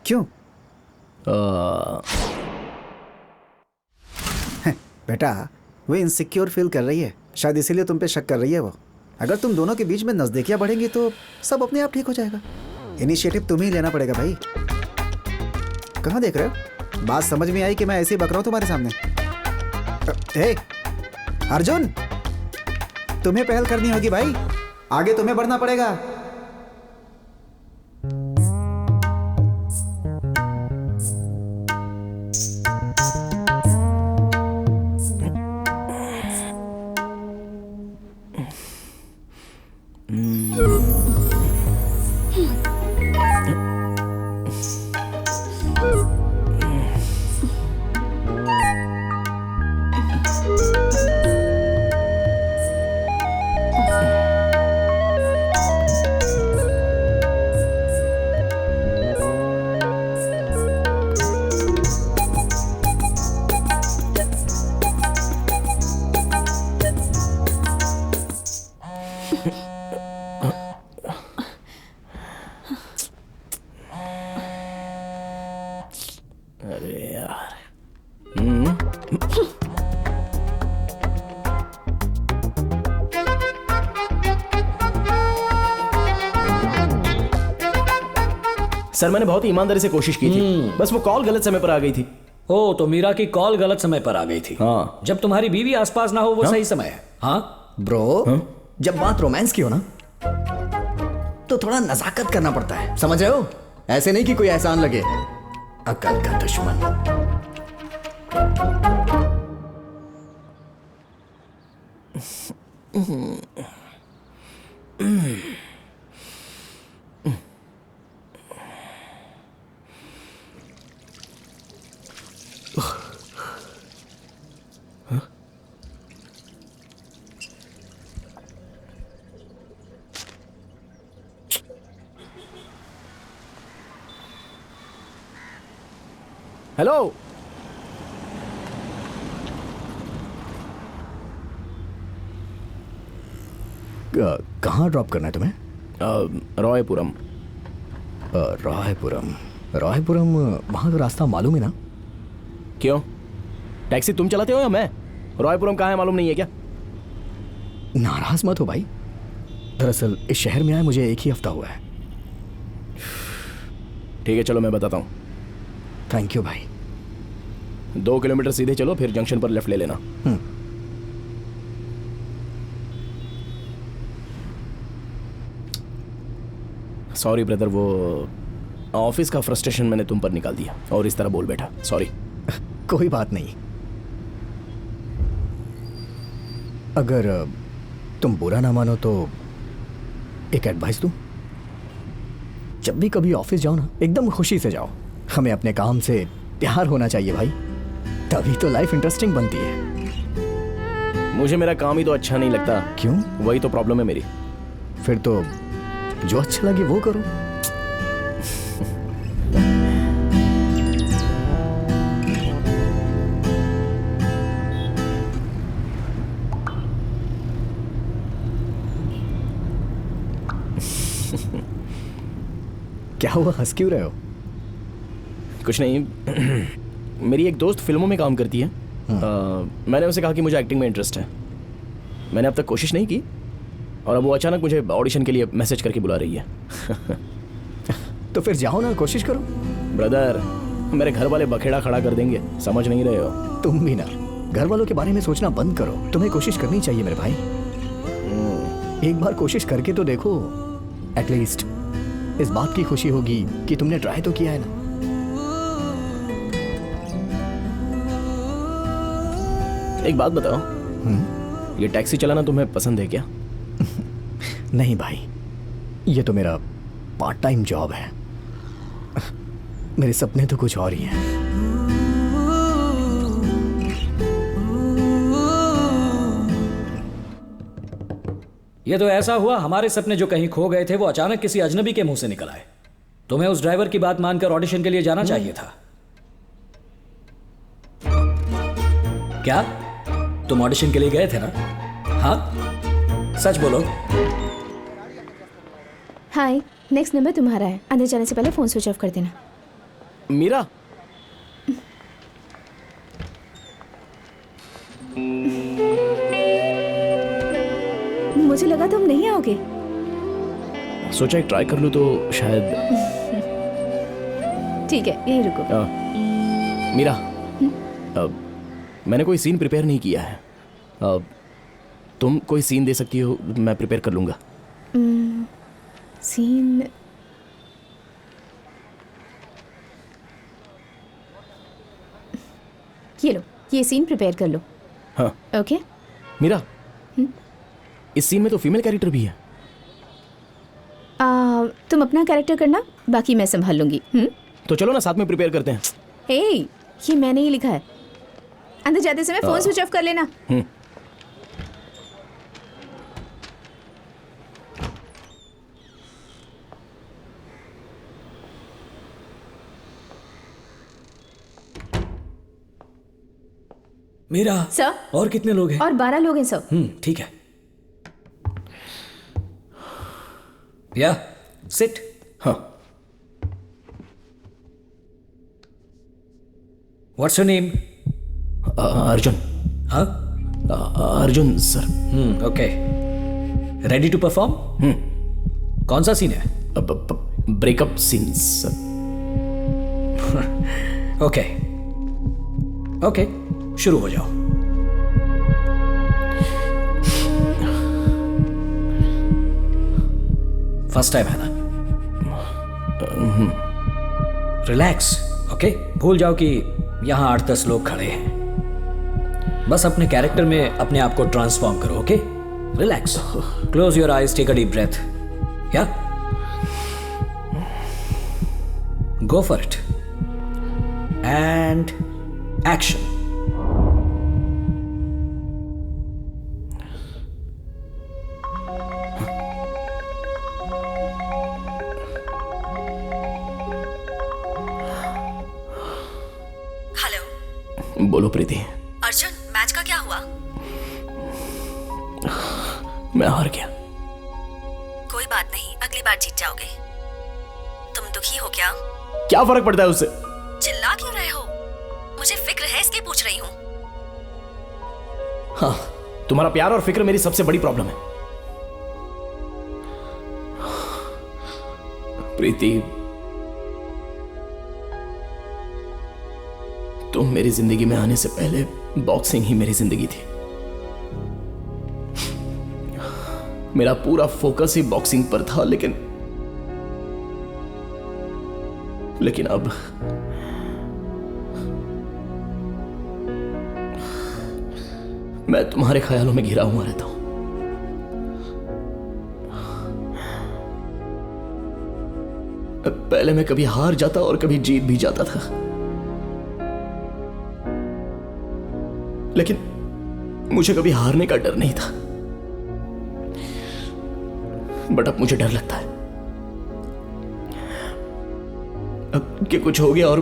क्यों? बेटा वो इनसिक्योर फील कर रही है, शायद इसीलिए तुम पे शक कर रही है वो। अगर तुम दोनों के बीच में नजदीकियां बढ़ेंगी तो सब अपने आप ठीक हो जाएगा। इनिशिएटिव तुम्हें ही लेना पड़ेगा भाई। कहाँ देख रहे हो? बात समझ में आई कि मैं ऐसे ही बक रहा हूँ तुम्हारे सामने? हे अर्जुन, तुम्हें पहल करनी होगी भाई, आगे तुम्हें बढ़ना पड़ेगा। अरे यार। सर मैंने बहुत ईमानदारी से कोशिश की थी, बस वो कॉल गलत समय पर आ गई थी। ओ, तो मीरा की कॉल गलत समय पर आ गई थी। हाँ। जब तुम्हारी बीवी आसपास ना हो वो सही समय है। हाँ ब्रो, जब बात रोमांस की हो ना तो थोड़ा नजाकत करना पड़ता है, समझ रहे हो? ऐसे नहीं कि कोई एहसान लगे। अकल का दुश्मन। हेलो। कहाँ ड्रॉप करना है तुम्हें? रायपुरम। रायपुरम वहाँ का रास्ता मालूम है ना? क्यों, टैक्सी तुम चलाते हो या मैं? रायपुरम कहाँ है मालूम नहीं है क्या? नाराज मत हो भाई, दरअसल इस शहर में आए मुझे एक ही हफ्ता हुआ है। ठीक है चलो मैं बताता हूँ। थैंक यू भाई। 2 किलोमीटर सीधे चलो, फिर जंक्शन पर लेफ्ट ले लेना। सॉरी ब्रदर, वो ऑफिस का फ्रस्ट्रेशन मैंने तुम पर निकाल दिया और इस तरह बोल बैठा, सॉरी। कोई बात नहीं। अगर तुम बुरा ना मानो तो एक एडवाइस दूं? जब भी कभी ऑफिस जाओ ना, एकदम खुशी से जाओ। हमें अपने काम से प्यार होना चाहिए भाई, तभी तो लाइफ इंटरेस्टिंग बनती है। मुझे मेरा काम ही तो अच्छा नहीं लगता। क्यों? वही तो प्रॉब्लम है मेरी। फिर तो जो अच्छा लगे वो करो। क्या हुआ, हंस क्यों रहे हो? कुछ नहीं। मेरी एक दोस्त फिल्मों में काम करती है। मैंने उसे कहा कि मुझे एक्टिंग में इंटरेस्ट है। मैंने अब तक कोशिश नहीं की और अब वो अचानक मुझे ऑडिशन के लिए मैसेज करके बुला रही है। तो फिर जाओ ना, कोशिश करो। ब्रदर, मेरे घर वाले बखेड़ा खड़ा कर देंगे, समझ नहीं रहे हो? तुम भी ना घर वालों के बारे में सोचना बंद करो। तुम्हें कोशिश करनी चाहिए मेरे भाई। एक बार कोशिश करके तो देखो, एटलीस्ट इस बात की खुशी होगी कि तुमने ट्राई तो किया है ना। एक बात बताओ, ये टैक्सी चलाना तुम्हें पसंद है क्या? नहीं भाई, ये तो मेरा पार्ट टाइम जॉब है। मेरे सपने तो कुछ और ही हैं। ये तो ऐसा हुआ, हमारे सपने जो कहीं खो गए थे वो अचानक किसी अजनबी के मुंह से निकल आए। तुम्हें उस ड्राइवर की बात मानकर ऑडिशन के लिए जाना चाहिए था। क्या तुम ऑडिशन के लिए गए थे ना? हाँ सच बोलो। हाय, नेक्स्ट नंबर तुम्हारा है। अंदर जाने से पहले फोन स्विच ऑफ कर देना। मीरा, मुझे लगा तुम नहीं आओगे। सोचा एक ट्राई कर लूँ तो शायद। ठीक है, यही रुको। मीरा, मैंने कोई सीन प्रिपेयर नहीं किया है। तुम कोई सीन दे सकती हो, मैं प्रिपेयर कर लूँगा। सीन ये लो, ये सीन प्रिपेयर कर लो। हाँ। ओके। मीरा, इस सीन में तो फीमेल कैरेक्टर भी है। तुम अपना कैरेक्टर करना, बाकी मैं संभाल लूंगी। तो चलो ना साथ में प्रिपेयर करते हैं। ये मैंने ही लिखा है। अंदर जाते समय फोन स्विच ऑफ कर लेना। मीरा सर, और कितने लोग हैं? और 12 लोग हैं सर। ठीक है। या सिट। हाँ। What's your name? अर्जुन। हाँ, Arjun sir. Okay. Ready to perform? कौन सा सीन है? Breakup scene sir. Okay okay, शुरू हो जाओ। फर्स्ट टाइम है ना? रिलैक्स। ओके, भूल जाओ कि यहां 8-10 लोग खड़े हैं। बस अपने कैरेक्टर में अपने आप को ट्रांसफॉर्म करो। Okay, relax. Close your eyes, take a deep breath. Yeah go for it and action. बोलो प्रीति। अर्जुन, मैच का क्या हुआ? मैं हार गया। कोई बात नहीं, अगली बार जीत जाओगे। तुम दुखी हो क्या? क्या फर्क पड़ता है उससे? चिल्ला क्यों रहे हो? मुझे फिक्र है, इसलिए पूछ रही हूँ। हाँ, तुम्हारा प्यार और फिक्र मेरी सबसे बड़ी प्रॉब्लम है प्रीति। तुम मेरी जिंदगी में आने से पहले बॉक्सिंग ही मेरी जिंदगी थी। मेरा पूरा फोकस ही बॉक्सिंग पर था, लेकिन अब मैं तुम्हारे ख्यालों में घिरा हुआ रहता हूं। पहले मैं कभी हार जाता और कभी जीत भी जाता था, लेकिन मुझे कभी हारने का डर नहीं था। बट अब मुझे डर लगता है अब कि कुछ हो गया और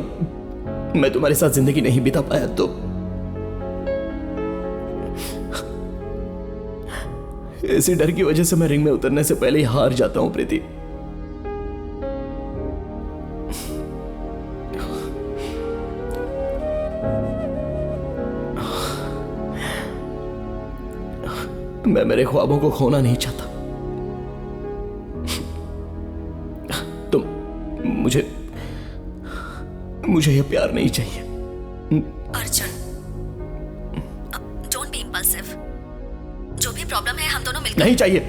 मैं तुम्हारे साथ जिंदगी नहीं बिता पाया तो इसी डर की वजह से मैं रिंग में उतरने से पहले ही हार जाता हूं प्रीति। मैं मेरे ख्वाबों को खोना नहीं चाहता। तुम मुझे यह प्यार नहीं चाहिए। Arjun, don't be impulsive. जो भी प्रॉब्लम है हम दोनों मिलकर। नहीं चाहिए।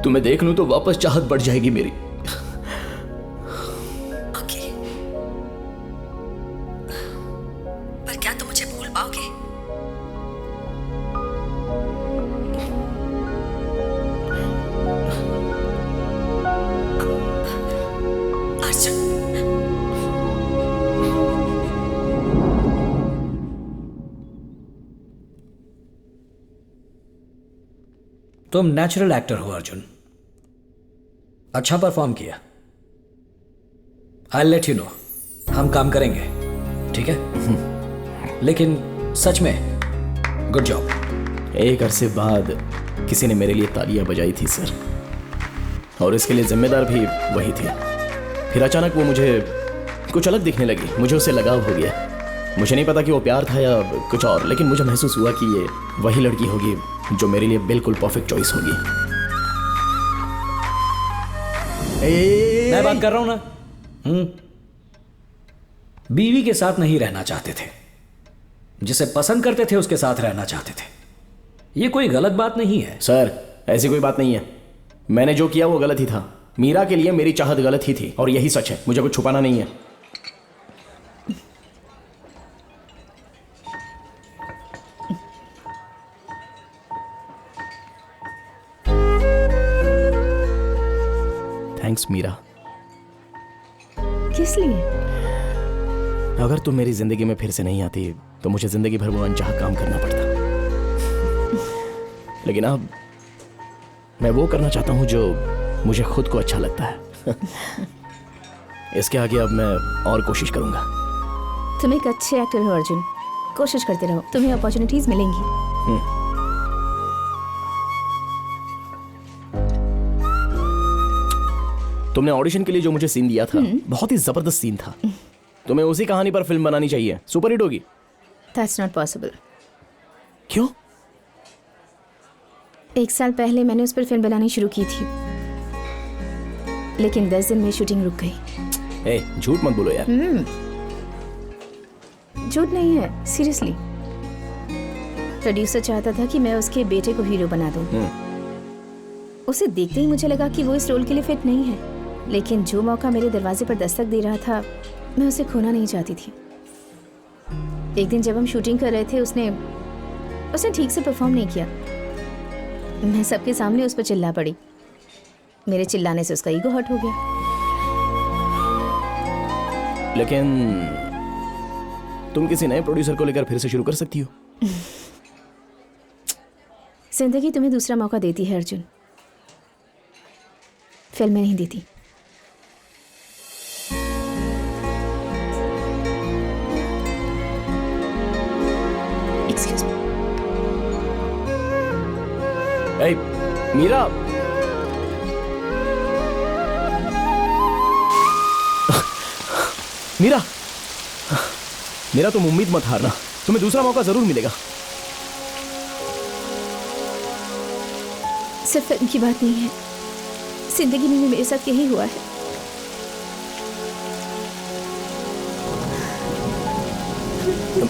तुम्हें देख लूं तो वापस चाहत बढ़ जाएगी मेरी। ओके, पर क्या तुम मुझे भूल पाओगे? अर्जुन, तुम नेचुरल एक्टर हो अर्जुन, अच्छा परफॉर्म किया। आई लेट यू नो, हम काम करेंगे, ठीक है? लेकिन सच में गुड जॉब। एक अरसे बाद किसी ने मेरे लिए तालियां बजाई थी सर, और इसके लिए जिम्मेदार भी वही थे। फिर अचानक वो मुझे कुछ अलग दिखने लगी, मुझे उससे लगाव हो गया। मुझे नहीं पता कि वो प्यार था या कुछ और, लेकिन मुझे महसूस हुआ कि ये वही लड़की होगी जो मेरे लिए बिल्कुल परफेक्ट चॉइस होगी। मैं बात कर रहा हूं ना। बीवी के साथ नहीं रहना चाहते थे, जिसे पसंद करते थे उसके साथ रहना चाहते थे। ये कोई गलत बात नहीं है। सर ऐसी कोई बात नहीं है, मैंने जो किया वो गलत ही था। मीरा के लिए मेरी चाहत गलत ही थी और यही सच है, मुझे कुछ छुपाना नहीं है। थैंक्स मीरा। किस लिए? अगर तुम मेरी जिंदगी में फिर से नहीं आती तो मुझे जिंदगी भर वो अनचाहा काम करना पड़ता, लेकिन अब मैं वो करना चाहता हूं जो मुझे खुद को अच्छा लगता है। इसके आगे अब मैं और कोशिश करूंगा। तुम एक अच्छे एक्टर हो अर्जुन, कोशिश करते रहो, तुम्हें अपॉर्चुनिटीज मिलेंगी। तुमने ऑडिशन के लिए जो मुझे सीन दिया था बहुत ही जबरदस्त सीन था। तुम्हें उसी कहानी पर फिल्म बनानी चाहिए, सुपर हिट होगी। That's not possible। क्यों? 1 साल पहले मैंने उस पर फिल्म बनानी शुरू की थी, लेकिन 10 दिन में शूटिंग रुक गई। ए, झूठ मत बोलो यार। झूठ नहीं है, सीरियसली। प्रोड्यूसर चाहता था कि मैं उसके बेटे को हीरो बना दूं। उसे देखते ही मुझे लगा कि वो इस रोल के लिए फिट नहीं है, लेकिन जो मौका मेरे दरवाजे पर दस्तक दे रहा था मैं उसे खोना नहीं चाहती थी। एक दिन जब हम शूटिंग कर रहे थे उसने ठीक से परफॉर्म नहीं किया। मैं सबके सामने उस पर चिल्ला पड़ी। मेरे चिल्लाने से उसका ईगो हर्ट हो गया। लेकिन तुम किसी नए प्रोड्यूसर को लेकर फिर से शुरू कर सकती हो। जिंदगी तुम्हें दूसरा मौका देती है अर्जुन, फिल्में नहीं देती। Excuse me. ए, मीरा। मीरा, मेरा तुम उम्मीद मत हारना, तुम्हें दूसरा मौका जरूर मिलेगा। सिर्फ फिल्म की बात नहीं है, जिंदगी में भी मेरे साथ यही हुआ है।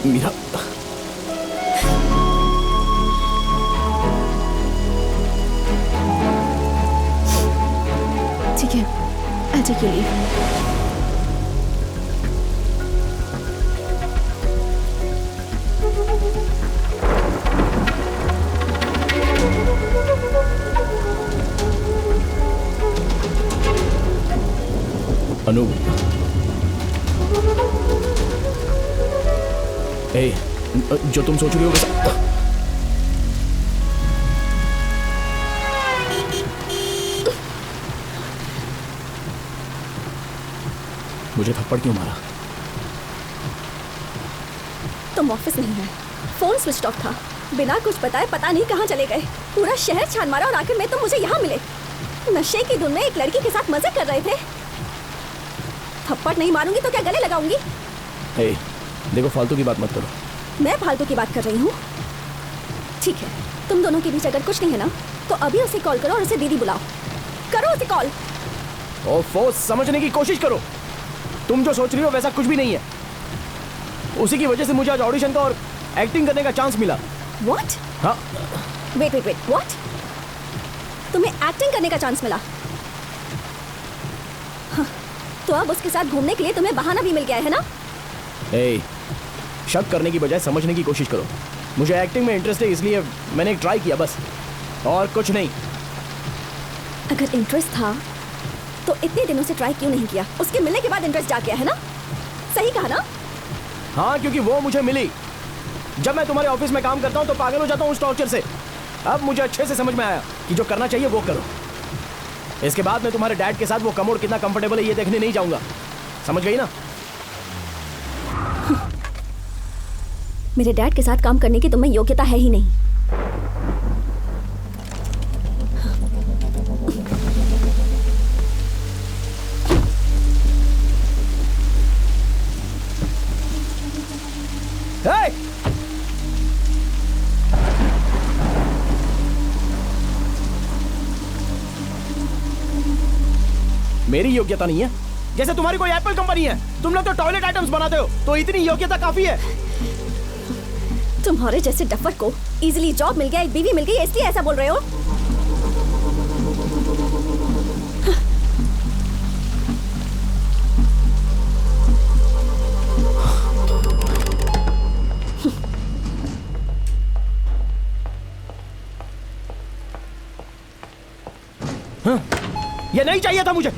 मीरा, ठीक है, I'll take your leave। अनु, ए, जो तुम सोच रही हो वैसा। मुझे थप्पड़ क्यों मारा? तुम ऑफिस नहीं है, फोन स्विच ऑफ था, बिना कुछ बताए पता नहीं कहाँ चले गए। पूरा शहर छान मारा और आखिर में तुम मुझे यहाँ मिले। नशे की धुन में एक लड़की के साथ मजे कर रहे थे। थप्पड़ नहीं मारूंगी तो क्या गले लगाऊंगी? ए, देखो फालतू की बात मत करो। मैं फालतू की बात कर रही हूँ? ठीक है, तुम दोनों के बीच अगर कुछ नहीं है ना तो अभी उसे कॉल करो और उसे दीदी बुलाओ। करो उसे कॉल। ओफो, समझने की कोशिश करो। तुम जो सोच रही हो वैसा कुछ भी नहीं है। उसी की वजह से मुझे आज ऑडिशन का और एक्टिंग करने का चांस मिला। What? हाँ। Wait, what? तुम्हें एक्टिंग करने का चांस मिला? हाँ, तो अब उसके साथ घूमने के लिए तुम्हें बहाना भी मिल गया है ना? ए, शक करने की बजाय समझने की कोशिश करो। मुझे एक्टिंग में इंटरेस्ट है, इसलिए मैंने ट्राई किया बस, और कुछ नहीं। अगर इंटरेस्ट था तो इतने दिनों से ट्राई क्यों नहीं किया? उसके मिलने के बाद इंटरेस्ट जा गया है ना? सही कहा ना? हाँ, क्योंकि वो मुझे मिली। जब मैं तुम्हारे ऑफिस में काम करता हूँ तो पागल हो जाता हूँ उस टॉर्चर से। अब मुझे अच्छे से समझ में आया कि जो करना चाहिए वो करो। इसके बाद मैं तुम्हारे डैड के साथ वो कमोड कितना कंफर्टेबल है ये देखने नहीं जाऊंगा। समझ गई ना? मेरे डैड के साथ काम करने की तुम्हें योग्यता है ही नहीं। मेरी योग्यता नहीं है? जैसे तुम्हारी कोई एप्पल कंपनी है, तुम लोग तो टॉयलेट आइटम्स बनाते हो, तो इतनी योग्यता काफी है। तुम्हारे जैसे डफर को इजीली जॉब मिल गया, एक बीवी मिल गई, इसलिए ऐसा बोल रहे हो? हाँ, ये नहीं चाहिए था मुझे।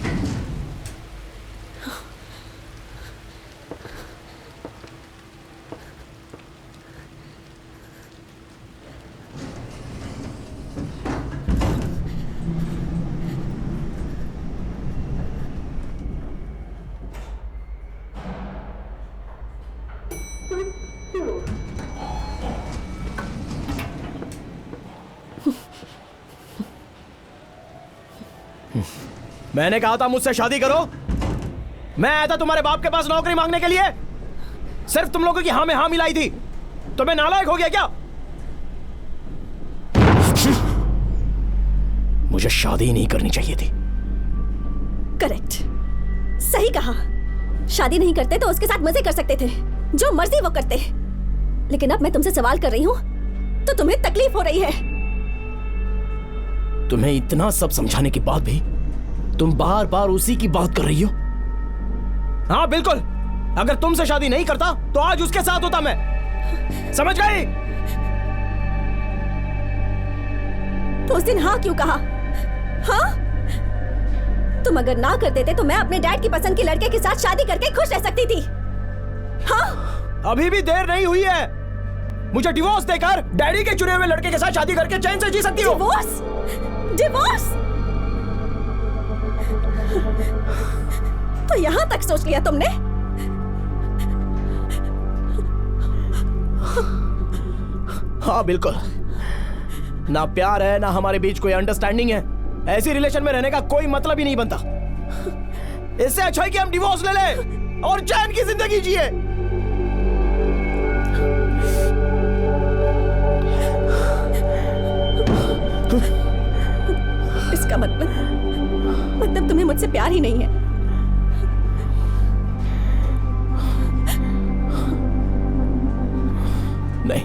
मैंने कहा था मुझसे शादी करो। मैं आया था तुम्हारे बाप के पास नौकरी मांगने के लिए, सिर्फ तुम लोगों की हाँ में हाँ मिलाई थी। तो मैं नालायक हो गया क्या? मुझे शादी नहीं करनी चाहिए थी। करेक्ट, सही कहा। शादी नहीं करते तो उसके साथ मजे कर सकते थे, जो मर्जी वो करते। लेकिन अब मैं तुमसे सवाल कर रही हूं तो तुम्हें तकलीफ हो रही है। तुम्हें इतना सब समझाने के बाद भी तुम बार बार उसी की बात कर रही हो। हाँ बिल्कुल, अगर तुमसे शादी नहीं करता तो आज उसके साथ होता मैं। समझ गई? तो उस दिन हाँ क्यों कहा? हाँ, तुम अगर ना कर देते तो मैं अपने डैड की पसंद के लड़के के साथ शादी करके खुश रह सकती थी। हाँ, अभी भी देर नहीं हुई है। मुझे डिवोर्स देकर डैडी के चुने हुए लड़के के साथ शादी करके चैन से जी सकती हो। डिवोर्स? डिवोर्स? तो यहां तक सोच लिया तुमने? हाँ बिल्कुल, ना प्यार है ना हमारे बीच कोई अंडरस्टैंडिंग है। ऐसी रिलेशन में रहने का कोई मतलब ही नहीं बनता। इससे अच्छा है कि हम डिवोर्स ले लें और चैन की जिंदगी जिए। इसका मतलब तुम्हें मुझसे प्यार ही नहीं है। नहीं,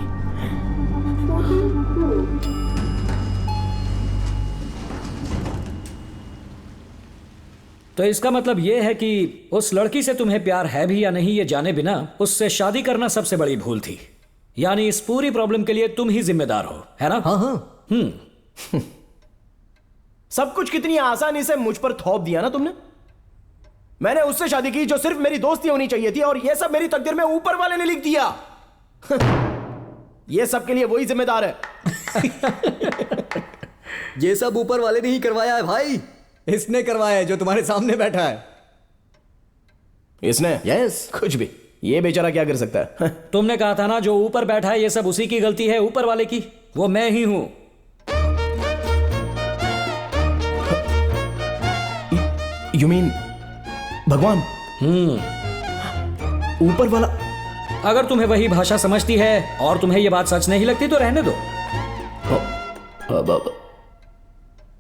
तो इसका मतलब यह है कि उस लड़की से तुम्हें प्यार है भी या नहीं ये जाने बिना उससे शादी करना सबसे बड़ी भूल थी। यानी इस पूरी प्रॉब्लम के लिए तुम ही जिम्मेदार हो, है ना? हाँ हाँ। सब कुछ कितनी आसानी से मुझ पर थोप दिया ना तुमने। मैंने उससे शादी की जो सिर्फ मेरी दोस्ती होनी चाहिए थी, और यह सब मेरी तकदीर में ऊपर वाले ने लिख दिया। ये सब के लिए वही जिम्मेदार है। ये सब ऊपर वाले ने ही करवाया है भाई। इसने करवाया है जो तुम्हारे सामने बैठा है। इसने? यस। कुछ भी, ये बेचारा क्या कर सकता है? तुमने कहा था ना जो ऊपर बैठा है ये सब उसी की गलती है, ऊपर वाले की। वो मैं ही हूं। यू मीन भगवान? ऊपर वाला? अगर तुम्हें वही भाषा समझती है और तुम्हें यह बात सच नहीं लगती तो रहने दो।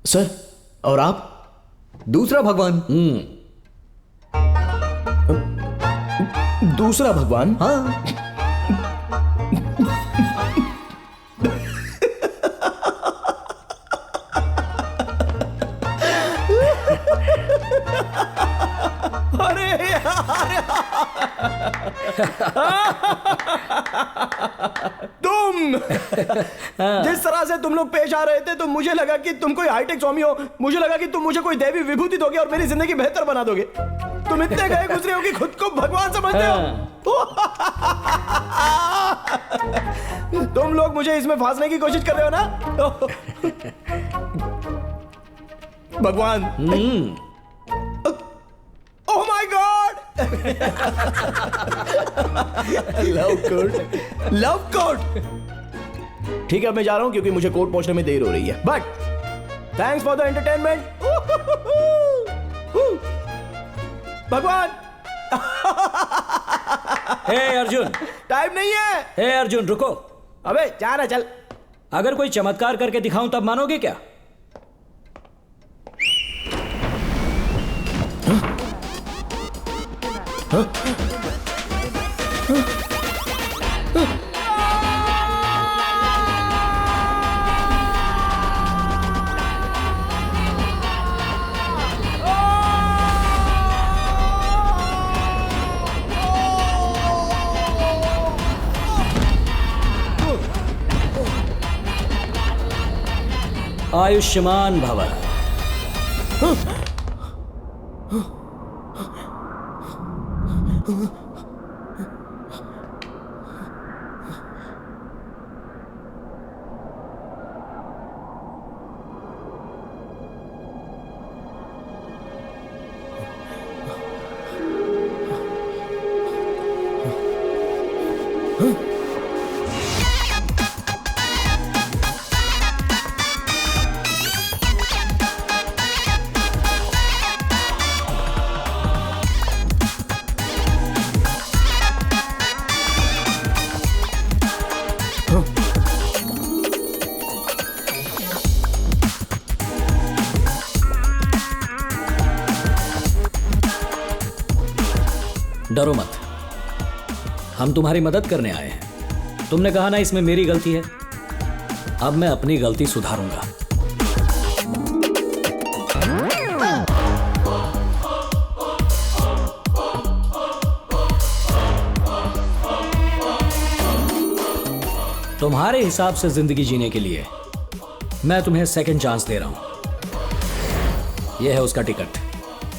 सर, और आप? दूसरा भगवान। दूसरा भगवान? हाँ। अरे यार, तुम जिस तरह से तुम लोग पेश आ रहे थे तो मुझे लगा कि तुम कोई हाईटेक स्वामी हो। मुझे लगा कि तुम मुझे कोई देवी विभूति दोगे और मेरी जिंदगी बेहतर बना दोगे। तुम इतने गए गुजरे हो कि खुद को भगवान समझते हो। तुम लोग मुझे इसमें फांसने की कोशिश कर रहे हो ना? भगवान। Oh my God! Love coat, love coat. ठीक है, मैं जा रहा हूं क्योंकि मुझे कोर्ट पहुंचने में देर हो रही है। But thanks for the entertainment. भगवान। हे अर्जुन, टाइम नहीं है। हे अर्जुन रुको। अबे जा ना, चल। अगर कोई चमत्कार करके दिखाऊं तब मानोगे क्या? आयुष्मान भव। डरो मत, हम तुम्हारी मदद करने आए हैं। तुमने कहा ना इसमें मेरी गलती है, अब मैं अपनी गलती सुधारूंगा। तुम्हारे हिसाब से जिंदगी जीने के लिए मैं तुम्हें सेकंड चांस दे रहा हूं। यह है उसका टिकट।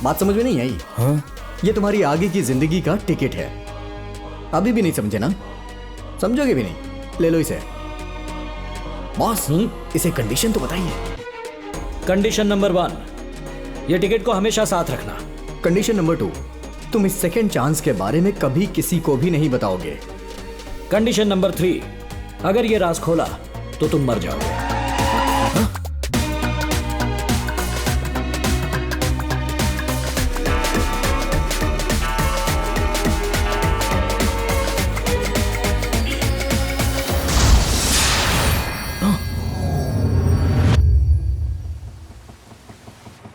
बात समझ में नहीं आई? हाँ? ये तुम्हारी आगे की जिंदगी का टिकट है। अभी भी नहीं समझे ना? समझोगे भी नहीं? ले लो इसे। बॉस, इसे कंडीशन तो बताइए। कंडीशन नंबर 1, ये टिकट को हमेशा साथ रखना। कंडीशन नंबर 2, तुम इस सेकंड चांस के बारे में कभी किसी को भी नहीं बताओगे। कंडीशन नंबर 3, अगर ये राज खोला तो तुम मर जाओगे।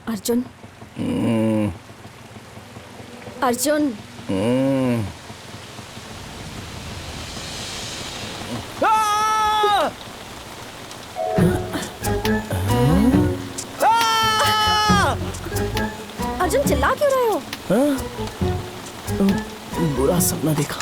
अर्जुन, अर्जुन, अर्जुन चिल्ला क्यों रहे हो? बुरा सपना देखा।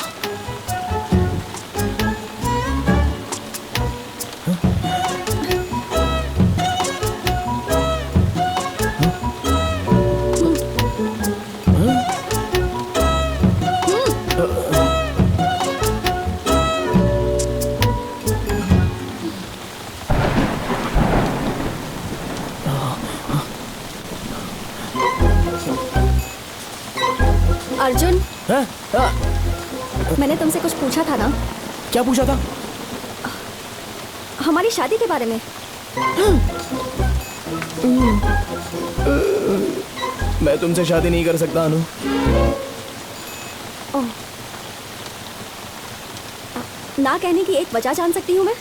अर्जुन, मैंने तुमसे कुछ पूछा था ना? क्या पूछा था? हमारी शादी के बारे में। मैं तुमसे शादी नहीं कर सकता अनु। ओह, ना कहने की एक वजह जान सकती हूँ मैं?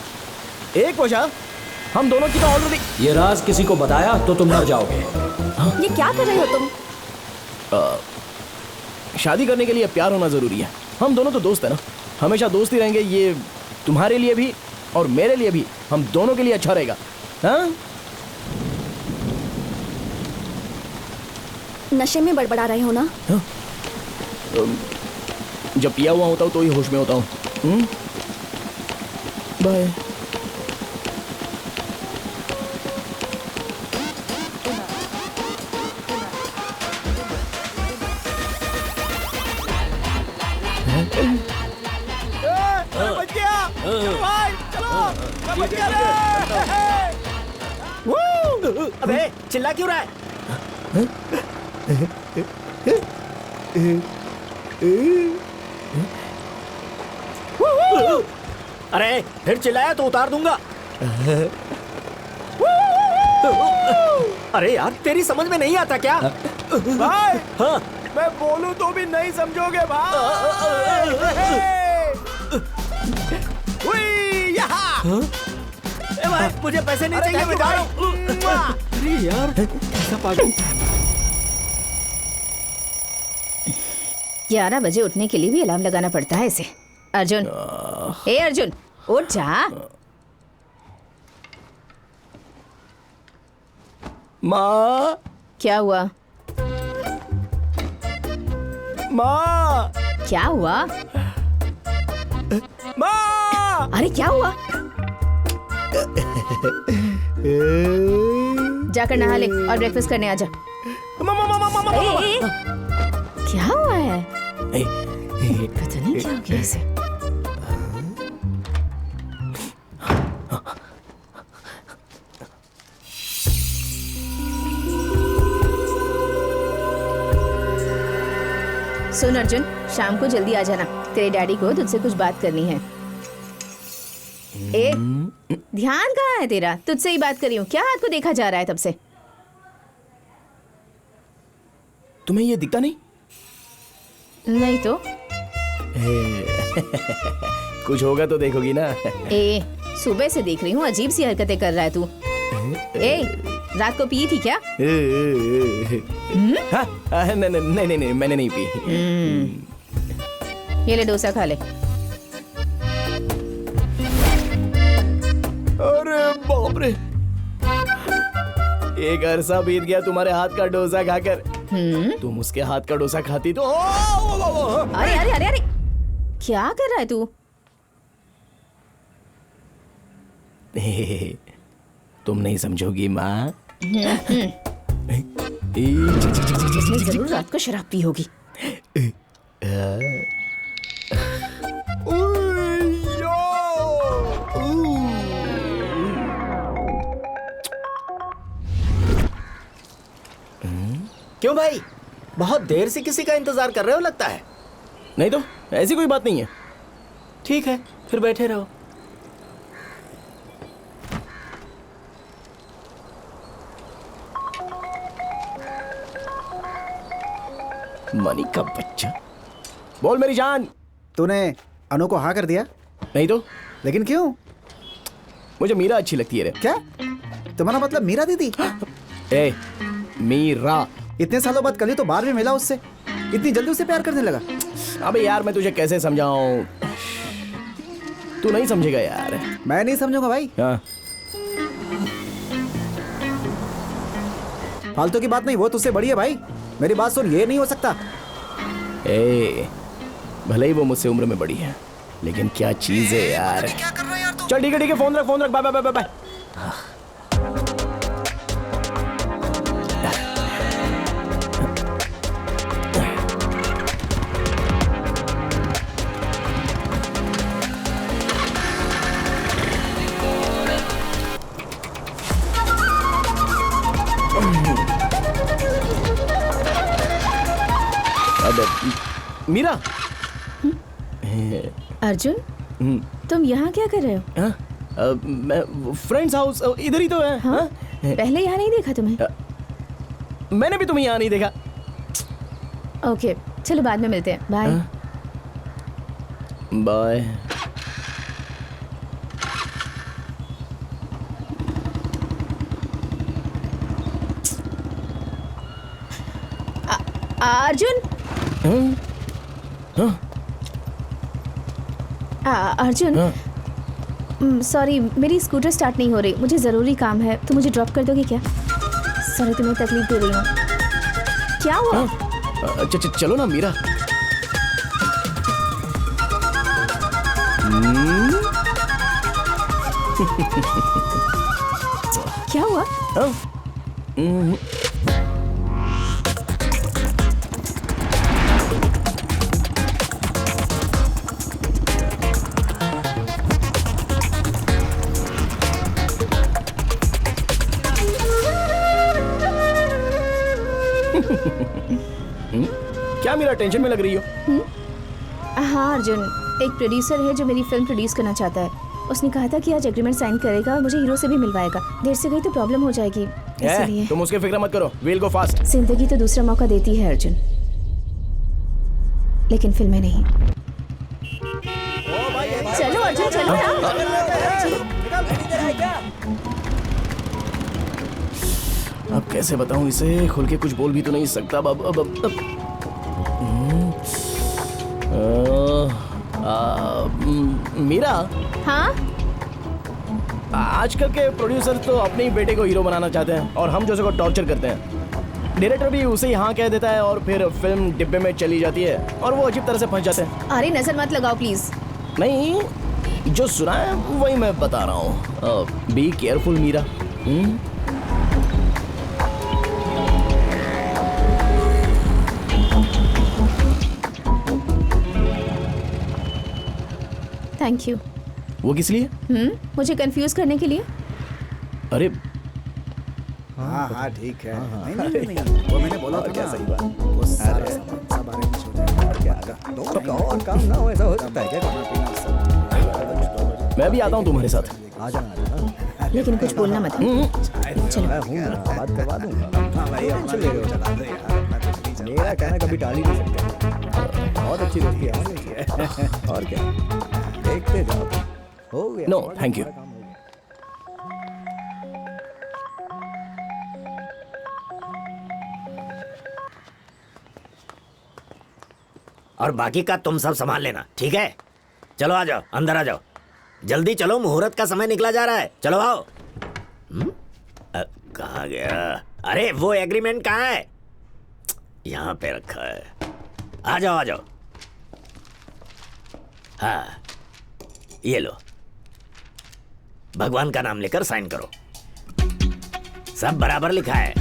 एक वजह? हम दोनों की तो ऑलरेडी। ये राज किसी को बताया तो तुम मर जाओगे। ये क्या कर रहे हो तुम? शादी करने के लिए प्यार होना जरूरी है। हम दोनों तो दोस्त है ना, हमेशा दोस्त ही रहेंगे। ये तुम्हारे लिए भी और मेरे लिए भी, हम दोनों के लिए अच्छा रहेगा। हाँ? नशे में बड़बड़ा रहे हो ना? हाँ? जब पिया हुआ होता हूँ तो ही होश में होता हूँ। बाय। अबे चिल्ला क्यों रहा है? अरे फिर चिल्लाया तो उतार दूंगा। अरे यार तेरी समझ में नहीं आता क्या? भाई, हाँ मैं बोलूं तो भी नहीं समझोगे भाई। यहाँ भाई मुझे पैसे नहीं चाहिए, मैं जा रहा हूँ। अरे यार कैसा पागल। 11 बजे उठने के लिए भी अलार्म लगाना पड़ता है इसे। अर्जुन, ए अर्जुन, उठ जा। माँ, क्या हुआ? माँ, क्या हुआ? माँ, अरे क्या हुआ? जाकर नहा ले और ब्रेकफास्ट करने आजा। ए, क्या हुआ है? पता नहीं क्या हो गया इसे। सुन अर्जुन, शाम को जल्दी आ जाना। तेरे डैडी को तुझसे कुछ बात करनी है। ए, ध्यान कहाँ है तेरा? तुझसे ही बात कर रही हूँ। क्या हाथ को देखा जा रहा है तब से? तुम्हें ये दिखता नहीं? नहीं तो? कुछ होगा तो देखोगी ना। ए, सुबह से देख रही हूँ, अजीब सी हरकतें कर रहा है तू। ए, रात को पी थी क्या? नहीं, मैंने नहीं पी। ये ले डोसा खा ले। अरे बाप रे, एक अरसा बीत गया तुम्हारे हाथ का डोसा खाकर। तुम उसके हाथ का डोसा खाती तो अरे अरे अरे अरे, क्या कर रहा है तू? तुम नहीं समझोगी माँ। इसने जरूर रात को शराब पी होगी। क्यों भाई, बहुत देर से किसी का इंतजार कर रहे हो लगता है। नहीं तो ऐसी कोई बात नहीं है। ठीक है, फिर बैठे रहो। मनी का बच्चा। बोल मेरी जान। तूने अनु को हाँ कर दिया? नहीं तो। लेकिन क्यों? मुझे मीरा अच्छी लगती है रे। क्या तुम्हारा मतलब मीरा दीदी? ए, मीरा। इतने सालों बाद कल ही तो बाहर भी मिला उससे, इतनी जल्दी उसे प्यार करने लगा? अबे यार, मैं तुझे कैसे समझाऊं? तू नहीं समझेगा यार। मैं नहीं समझूंगा भाई। हाँ। फालतू की बात नहीं, वो तुझसे बड़ी है भाई। मेरी बात सुन, ये नहीं हो सकता। ए, भले ही वो मुझसे उम्र में बड़ी है, लेकिन क्या चीज है यार। क्या कर रहा है यार तू? चल ठीक है, फोन रख, bye bye bye bye. Meera. Arjun, तुम यहाँ क्या कर रहे हो? मैं फ्रेंड्स हाउस इधर ही तो है। हाँ? पहले यहाँ नहीं देखा तुम्हें? मैंने भी तुम्हें यहाँ नहीं देखा। ओके, चलो बाद में मिलते हैं। Bye. Bye. Arjun. Arjun, sorry, मेरी स्कूटर स्टार्ट नहीं हो रही। मुझे ज़रूरी काम है, तो मुझे ड्रॉप कर दोगे क्या? सॉरी, तुम्हें तकलीफ दे रही हूँ। क्या हुआ? चलो ना मीरा। क्या हुआ? क्या मीरा, टेंशन में लग रही हो? हाँ अर्जुन, एक प्रोड्यूसर है जो मेरी फिल्म प्रोड्यूस करना चाहता है। उसने कहा था कि आज एग्रीमेंट साइन करेगा और मुझे हीरो से भी मिलवाएगा। देर से गई तो प्रॉब्लम हो जाएगी, इसलिए। तुम उसकी फिक्र मत करो, वील गो फास्ट। जिंदगी तो दूसरा मौका देती है अर्जुन, लेकिन फिल्में नहीं। चलो अर्जुन, चलो ना। अब कैसे बताऊं इसे? खुल के कुछ बोल भी तो नहीं सकता। मीरा, हाँ, आजकल के प्रोड्यूसर तो अपने ही बेटे को हीरो बनाना चाहते हैं और हम जैसे को टॉर्चर करते हैं। डायरेक्टर भी उसे ही हाँ कह देता है और फिर फिल्म डिब्बे में चली जाती है और वो अजीब तरह से फंस जाते हैं। अरे नजर मत लगाओ प्लीज। नहीं, जो सुना है वही मैं बता रहा हूँ। Be careful Meera. Thank you. वो किस लिए? मुझे कंफ्यूज करने के लिए। अरे हाँ हाँ ठीक है। नहीं, वो मैंने बोला था क्या, सही बात। वो सारा सामान सब अरेंज हो जाएगा। और काम ना हो ऐसा हो सकता है क्या? खाना पीना सब। मैं भी आता हूँ तुम्हारे साथ। आ जाना। लेकिन कुछ बोलना मत। चलो। मैं हूँ ना, बात करवा दूंगा। हाँ भाई, अपना लेके चला दो यार, अपना कुछ नहीं चला। मेरा कहना कभी टाल ही नहीं सकते। बहुत अच्छी दोस्ती है। और क्या, देखते जाओ। हो गया। No thank you. और बाकी का तुम सब संभाल लेना, ठीक है? चलो आ जाओ, अंदर आ जाओ, जल्दी चलो, मुहूर्त का समय निकला जा रहा है। चलो आओ। कहाँ गया? अरे वो एग्रीमेंट कहाँ है? यहाँ पे रखा है। आ जाओ आ जाओ। हाँ ये लो, भगवान का नाम लेकर साइन करो। सब बराबर लिखा है।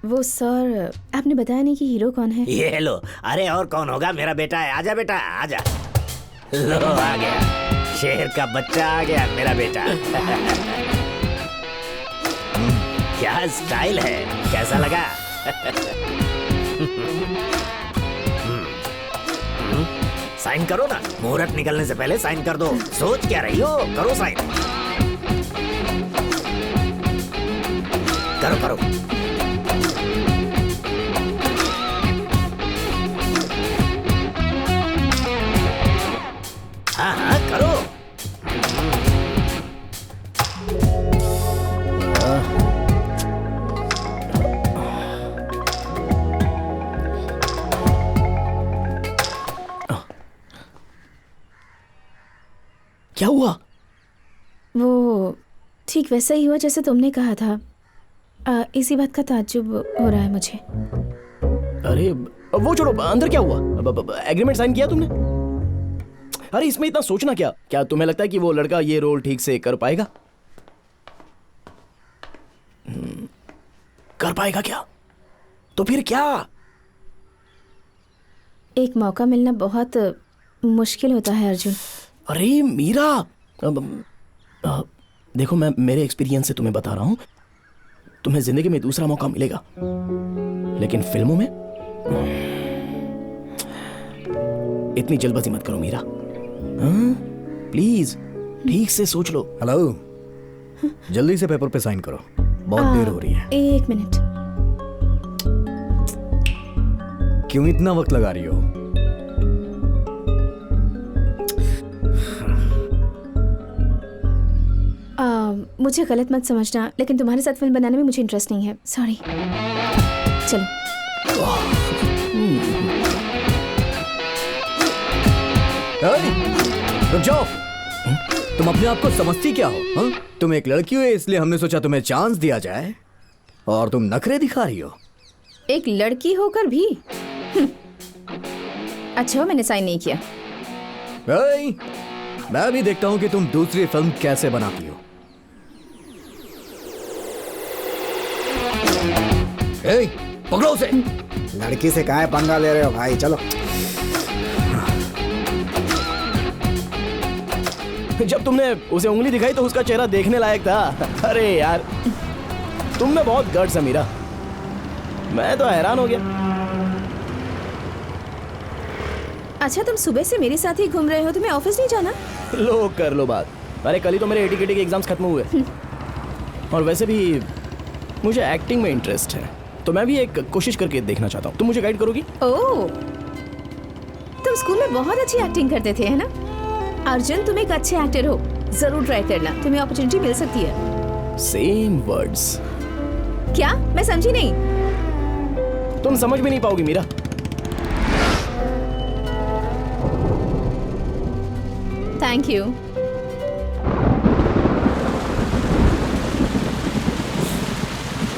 वो सर, आपने बताया नहीं कि हीरो कौन है? ये लो। अरे और कौन होगा, मेरा बेटा है। आजा बेटा आजा। लो आ गया, शेर का बच्चा आ गया, मेरा बेटा। क्या स्टाइल है, कैसा लगा? साइन करो ना, मुहूर्त निकलने से पहले साइन कर दो। सोच क्या रही हो, करो साइन। करो करो। हाँ हाँ करो। क्या हुआ? वो ठीक वैसा ही हुआ जैसे तुमने कहा था। इसी बात का ताज्जुब हो रहा है मुझे। अरे वो छोड़ो, अंदर क्या हुआ? एग्रीमेंट साइन किया तुमने? अरे इसमें इतना सोचना क्या? क्या तुम्हें लगता है कि वो लड़का ये रोल ठीक से कर पाएगा? कर पाएगा क्या? तो फिर क्या? एक मौका मिलना बहुत मुश्किल होता है अर्जुन। अरे मीरा, देखो मैं मेरे एक्सपीरियंस से तुम्हें बता रहा हूं, तुम्हें जिंदगी में दूसरा मौका मिलेगा, लेकिन फिल्मों में इतनी जल्दबाजी मत करो मीरा। प्लीज ठीक से सोच लो। हेलो, जल्दी से पेपर पे साइन करो, बहुत देर हो रही है। एक मिनट। क्यों इतना वक्त लगा रही हो? मुझे गलत मत समझना, लेकिन तुम्हारे साथ फिल्म बनाने में मुझे इंटरेस्ट नहीं है। सॉरी। चलो। रुक जाओ। तुम अपने आप को समझती क्या हो? हा? तुम एक लड़की हो, इसलिए हमने सोचा तुम्हें चांस दिया जाए, और तुम नखरे दिखा रही हो। एक लड़की होकर भी? अच्छा मैंने साइन नहीं किया। मैं भी देखता हूं कि तुम दूसरी फिल्म कैसे बनाती हो। पकड़ो उसे। लड़की से काहे पंगा ले रहे हो भाई, चलो। जब तुमने उसे उंगली दिखाई तो उसका चेहरा देखने लायक था। अरे यार, तुम में बहुत गट्स है मीरा, मैं तो हैरान हो गया। अच्छा तुम सुबह से मेरे साथ ही घूम रहे हो, तुम्हें ऑफिस नहीं जाना? लो कर लो बात। अरे कल ही तो मेरे एटीकेटी के एग्जाम्स खत्म हुए, और वैसे भी मुझे एक्टिंग में इंटरेस्ट है, तो मैं भी एक कोशिश करके देखना चाहता हूँ। तुम मुझे गाइड करोगी? ओह, तुम स्कूल में बहुत अच्छी एक्टिंग करते थे, है ना? अर्जुन तुम एक अच्छे एक्टर हो, जरूर ट्राई करना, तुम्हें अपॉर्चुनिटी मिल सकती है। Same words. क्या? मैं समझी नहीं। तुम समझ भी नहीं पाओगी मीरा। Thank you.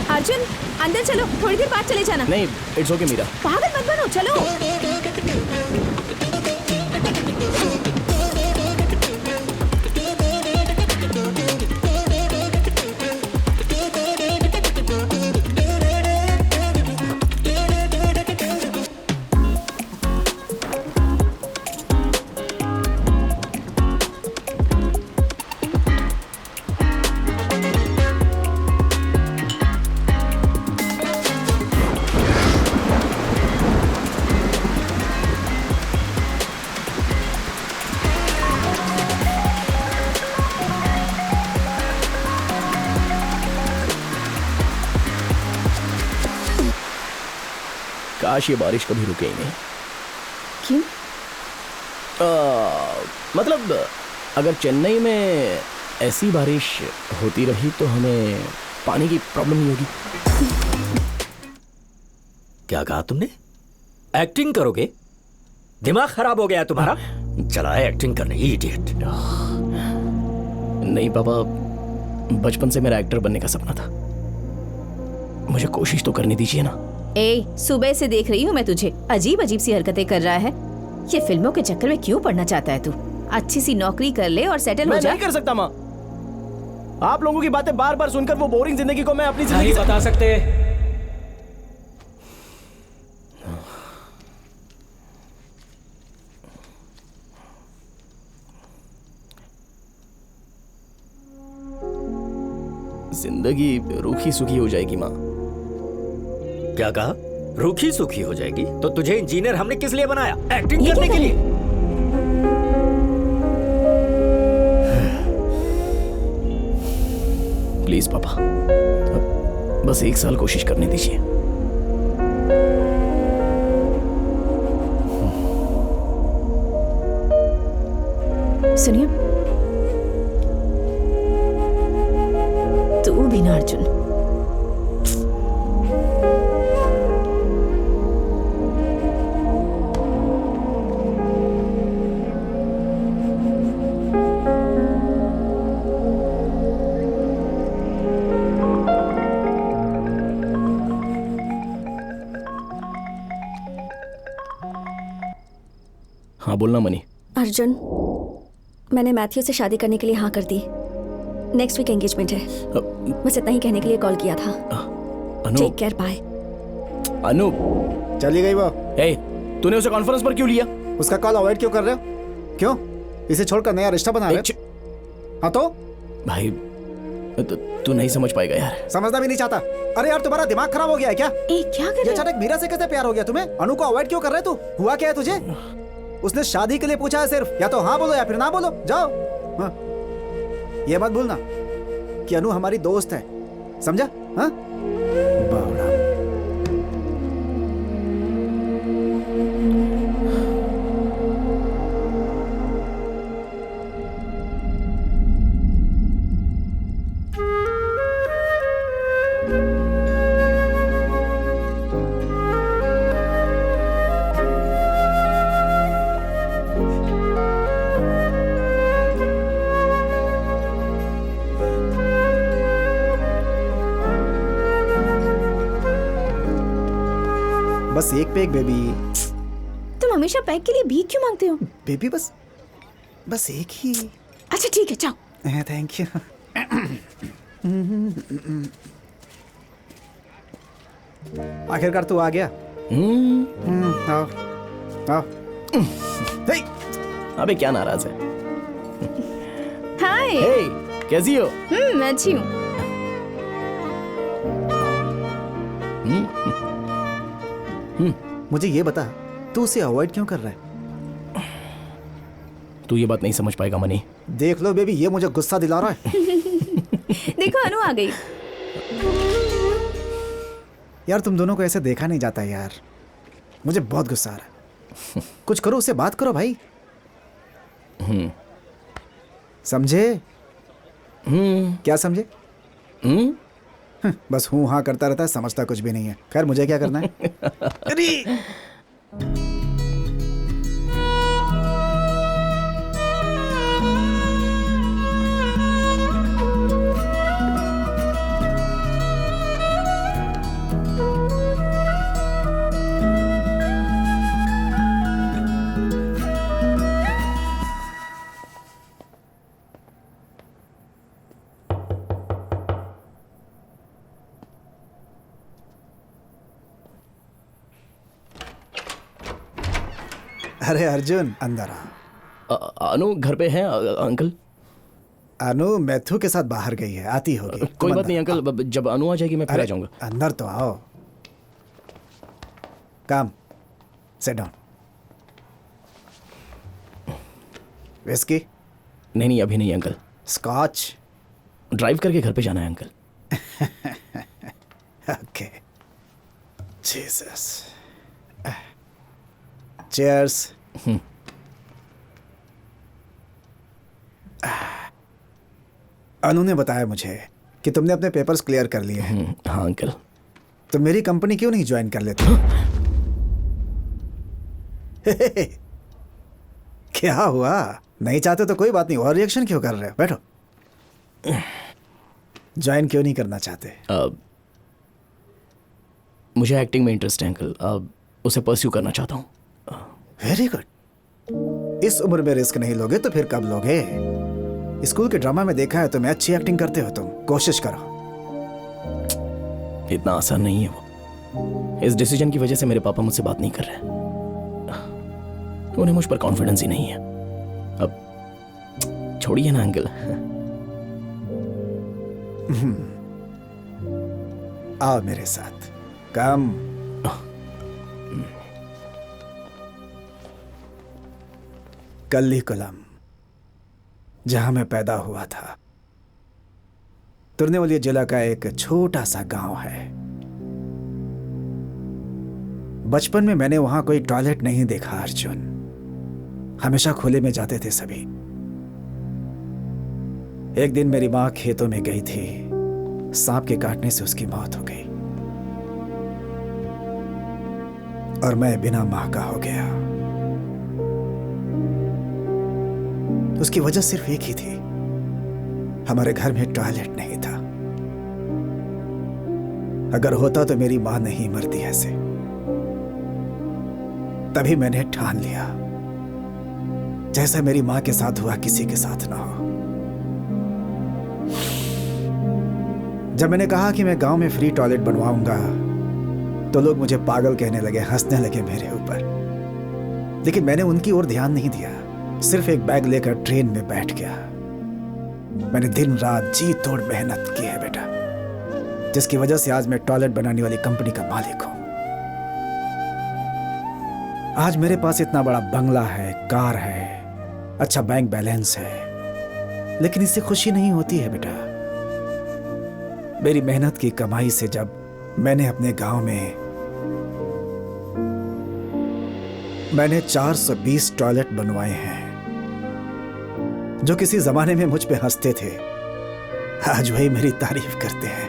अर्जुन अंदर चलो, थोड़ी देर बाद चले जाना। नहीं, इट्स ओके मीरा। पागल मत बनो, चलो। काश ये बारिश कभी रुके ही नहीं। क्यों? मतलब अगर चेन्नई में ऐसी बारिश होती रही तो हमें पानी की प्रॉब्लम नहीं होगी। क्या कहा तुमने? एक्टिंग करोगे? दिमाग खराब हो गया तुम्हारा? चला है एक्टिंग करने, इडियट। नहीं पापा, बचपन से मेरा एक्टर बनने का सपना था। मुझे कोशिश तो करने दीजिए ना। ए, सुबह से देख रही हूँ मैं तुझे, अजीब अजीब सी हरकतें कर रहा है। ये फिल्मों के चक्कर में क्यों पड़ना चाहता है तू? अच्छी सी नौकरी कर ले और सेटल हो मैं जा। नहीं कर सकता माँ। आप लोगों की बातें बार बार सुनकर वो बोरिंग जिंदगी को मैं अपनी नहीं जिंदगी बता सकते। जिंदगी रूखी सूखी हो जाएगी माँ। क्या कहा? रूखी सूखी हो जाएगी? तो तुझे इंजीनियर हमने किस लिए बनाया? एक्टिंग करने के लिए। प्लीज पापा, बस 1 साल कोशिश करने दीजिए। सुनिए, तू भी ना अर्जुन। हाँ बोलना मनी। अर्जुन, मैंने मैथ्यू से शादी करने के लिए हाँ कर दी। नेक्स्ट वीक एंगेजमेंट है। बस इतना ही कहने के लिए कॉल किया था। अनु, टेक केयर, बाय। अनु, चली गई वो। ए, तूने उसे कॉन्फ्रेंस पर क्यों लिया? उसका कॉल अवॉइड क्यों कर रहे हो? क्यों? इसे छोड़कर नया रिश्ता बना रहे हो? हाँ तो भाई तू नहीं समझ पाएगा यार। समझना भी नहीं चाहता। अरे यार, तुम्हारा दिमाग खराब हो गया है क्या? ए, क्या कर ये रहे हो? अचानक मीरा से कैसे प्यार हो गया तुम्हें? अनु को अवॉइड क्यों कर रहे तू? हुआ क्या है तुझे? उसने शादी के लिए पूछा है सिर्फ। या तो हाँ बोलो या फिर ना बोलो, जाओ। हाँ। ये मत भूलना कि अनु हमारी दोस्त है, समझा? हाँ? बावड़ा। बस एक पे एक बेबी। तुम हमेशा पैक के लिए भीख क्यों मांगते हो? बेबी बस एक ही। अच्छा ठीक है, जाओ। Thank you. आखिरकार तू आ गया। आओ आओ। हे! अबे क्या नाराज है? हाय। हे, कैसी हो? मैं अच्छी हूँ। मुझे ये बता, तू उसे अवॉइड क्यों कर रहा है? तू ये बात नहीं समझ पाएगा मनी। देख लो बेबी, ये मुझे गुस्सा दिला रहा है। देखो अनु आ गई। यार तुम दोनों को ऐसे देखा नहीं जाता यार। मुझे बहुत गुस्सा आ रहा है। कुछ करो, उससे बात करो भाई। समझे? क्या समझे? बस हूँ हाँ करता रहता है, समझता कुछ भी नहीं है। खैर मुझे क्या करना है? अरे अरे अर्जुन, अंदर आ। अनु घर पे है अंकल? अनु मैथ्यू के साथ बाहर गई है, आती होगी। कोई बात नहीं अंकल, जब अनु आ जाएगी मैं फिर आ जाऊंगा। अंदर तो आओ। कम, सिट डाउन। विस्की? नहीं नहीं अभी नहीं अंकल। स्कॉच? ड्राइव करके घर पे जाना है अंकल। ओके। जीसस। चीयर्स। अनु ने बताया मुझे कि तुमने अपने पेपर्स क्लियर कर लिए हैं। हाँ अंकल। तो मेरी कंपनी क्यों नहीं ज्वाइन कर लेते? क्या हुआ? नहीं चाहते तो कोई बात नहीं, और रिएक्शन क्यों कर रहे हो? बैठो। ज्वाइन क्यों नहीं करना चाहते? मुझे एक्टिंग में इंटरेस्ट है अंकल, उसे परस्यू करना चाहता हूँ। Very good. इस उम्र में रिस्क नहीं लोगे तो फिर कब लोगे? स्कूल के ड्रामा में देखा है तुम्हें, अच्छी एक्टिंग करते हो तुम, कोशिश करो। इतना आसान नहीं है वो। इस डिसीजन की वजह से मेरे पापा मुझसे बात नहीं कर रहे। उन्हें मुझ पर कॉन्फिडेंस ही नहीं है। अब छोड़िए ना अंकल। आओ मेरे साथ। कम। कल्लीकुलम, जहां मैं पैदा हुआ था, तिरुनेलवेली जिला का एक छोटा सा गांव है। बचपन में मैंने वहां कोई टॉयलेट नहीं देखा अर्जुन, हमेशा खुले में जाते थे सभी। एक दिन मेरी मां खेतों में गई थी, सांप के काटने से उसकी मौत हो गई और मैं बिना मां का हो गया। उसकी वजह सिर्फ एक ही थी, हमारे घर में टॉयलेट नहीं था। अगर होता तो मेरी मां नहीं मरती ऐसे। तभी मैंने ठान लिया, जैसा मेरी मां के साथ हुआ किसी के साथ ना हो। जब मैंने कहा कि मैं गांव में फ्री टॉयलेट बनवाऊंगा तो लोग मुझे पागल कहने लगे, हंसने लगे मेरे ऊपर। लेकिन मैंने उनकी ओर ध्यान नहीं दिया, सिर्फ एक बैग लेकर ट्रेन में बैठ गया। मैंने दिन रात जी तोड़ मेहनत की है बेटा, जिसकी वजह से आज मैं टॉयलेट बनाने वाली कंपनी का मालिक हूं। आज मेरे पास इतना बड़ा बंगला है, कार है, अच्छा बैंक बैलेंस है, लेकिन इससे खुशी नहीं होती है बेटा। मेरी मेहनत की कमाई से जब मैंने अपने गांव में 420 टॉयलेट बनवाए हैं, जो किसी जमाने में मुझ पे हंसते थे, आज वही मेरी तारीफ करते हैं।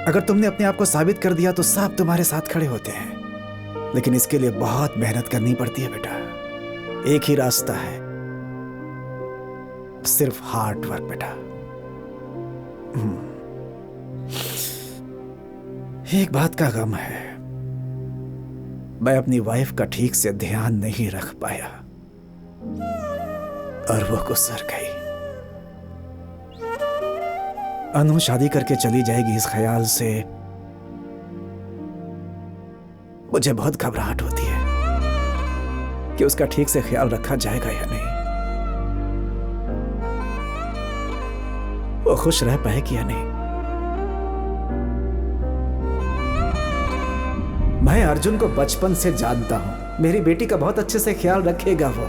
अगर तुमने अपने आप को साबित कर दिया तो सब तुम्हारे साथ खड़े होते हैं, लेकिन इसके लिए बहुत मेहनत करनी पड़ती है बेटा। एक ही रास्ता है, सिर्फ हार्ड वर्क बेटा। एक बात का गम है, मैं अपनी वाइफ का ठीक से ध्यान नहीं रख पाया और वो गुजर गई। अनु शादी करके चली जाएगी, इस ख्याल से मुझे बहुत घबराहट होती है कि उसका ठीक से ख्याल रखा जाएगा या नहीं, वो खुश रह पाएगी या नहीं। मैं अर्जुन को बचपन से जानता हूं, मेरी बेटी का बहुत अच्छे से ख्याल रखेगा वो,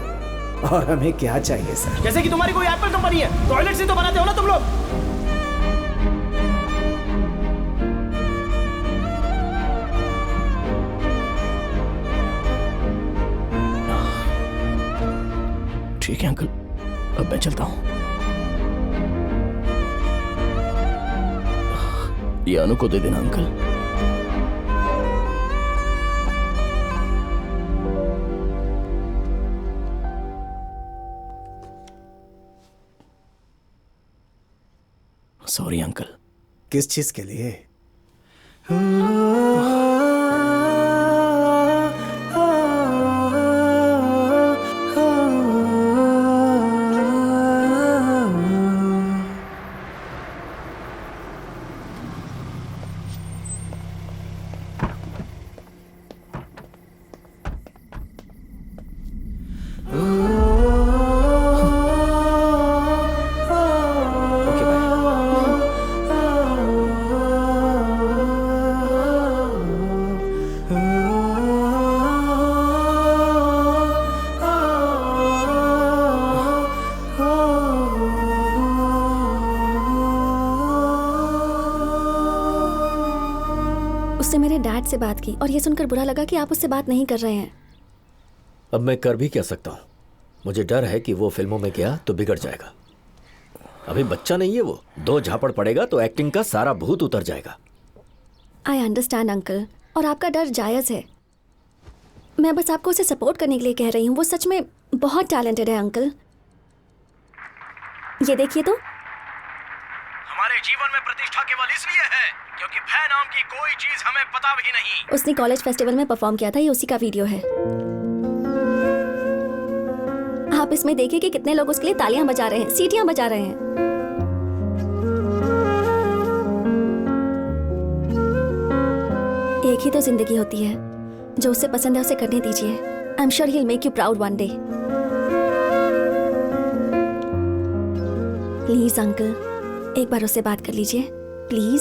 और हमें क्या चाहिए सर? जैसे कि तुम्हारी कोई एप्पल कंपनी है, टॉयलेट से तो बनाते हो ना तुम लोग। ठीक है अंकल, अब मैं चलता हूं। ये अनु को दे देना अंकल। Sorry uncle. किस चीज के लिए? उसने मेरे डैड से बात की और ये सुनकर बुरा लगा कि आप उससे बात नहीं कर रहे हैं। अब मैं कर भी क्या सकता हूँ? मुझे डर है कि वो फिल्मों में गया तो बिगड़ जाएगा। अभी बच्चा नहीं है वो, 2 झापड़ पड़ेगा तो एक्टिंग का सारा भूत उतर जाएगा। आई अंडरस्टैंड अंकल, और आपका डर जायज़ है। मैं बस आपको उसे सपोर्ट करने के लिए कह रही हूँ। वो सच में बहुत टैलेंटेड है अंकल। ये देखिए तो। हमारे जीवन में प्रतिष्ठा केवल इसलिए है क्योंकि भय नाम की कोई चीज हमें पता भी नहीं। उसने कॉलेज फेस्टिवल में परफॉर्म किया था, ये उसी का वीडियो है। आप इसमें देखिए कि कितने लोग उसके लिए तालियां बजा रहे हैं, सीटियां बजा रहे हैं। एक ही तो जिंदगी होती है, जो उसे पसंद है उसे करने दीजिए। I am sure he will make you proud one day. Please uncle, एक बार उससे बात कर लीजिए प्लीज।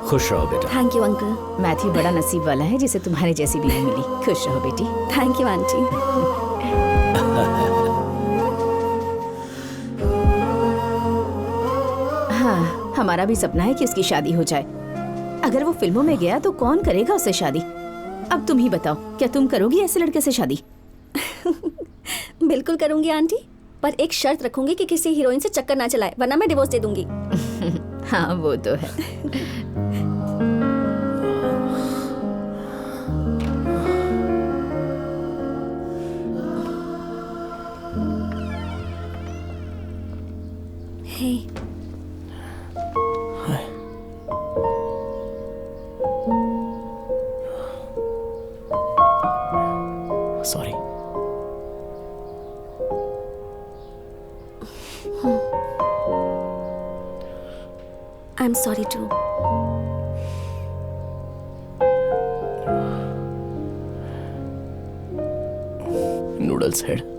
खुश रहो बेटा। Thank you uncle. मैथ्यू बड़ा नसीब वाला है जिसे तुम्हारे जैसी बीवी मिली। खुश रहो बेटी। Thank you aunty. हाँ, हमारा भी सपना है कि उसकी शादी हो जाए। अगर वो फिल्मों में गया तो कौन करेगा उससे शादी? अब तुम ही बताओ, क्या तुम करोगी ऐसे लड़के से शादी? बिल्कुल करूंगी आंटी, पर एक शर्त रखूंगी कि किसी हीरोइन से चक्कर ना चलाए, वरना मैं डिवोर्स दे दूंगी। हाँ वो तो है। Hey sorry. I'm sorry too. Noodles head.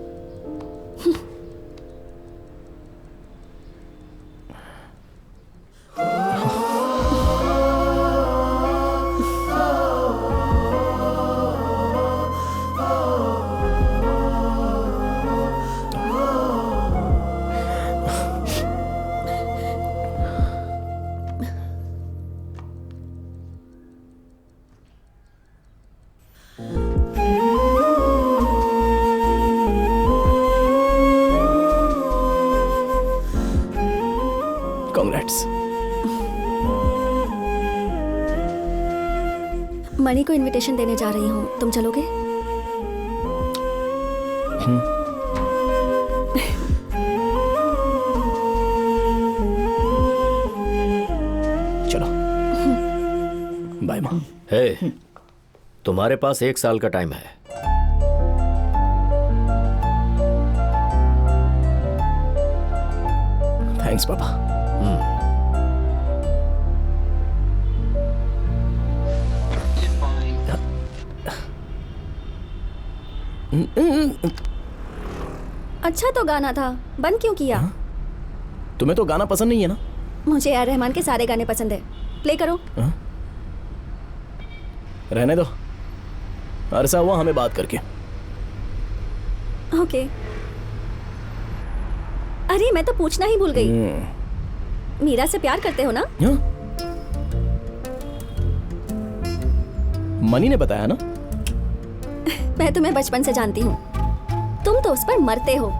Congrats. Mani को इनविटेशन देने जा रही हूँ, तुम चलोगे? चलो। बाय माँ। हे, तुम्हारे पास 1 साल का टाइम है। थैंक्स पापा। अच्छा तो गाना था, बंद क्यों किया? तुम्हें तो गाना पसंद नहीं है ना? मुझे ए आर रहमान के सारे गाने पसंद है, प्ले करो। रहने दो, अरसा हुआ हमें बात करके। ओके। अरे मैं तो पूछना ही भूल गई, मीरा से प्यार करते हो ना? मनी ने बताया ना? मैं तुम्हें बचपन से जानती हूँ। तुम तो उस पर मरते हो।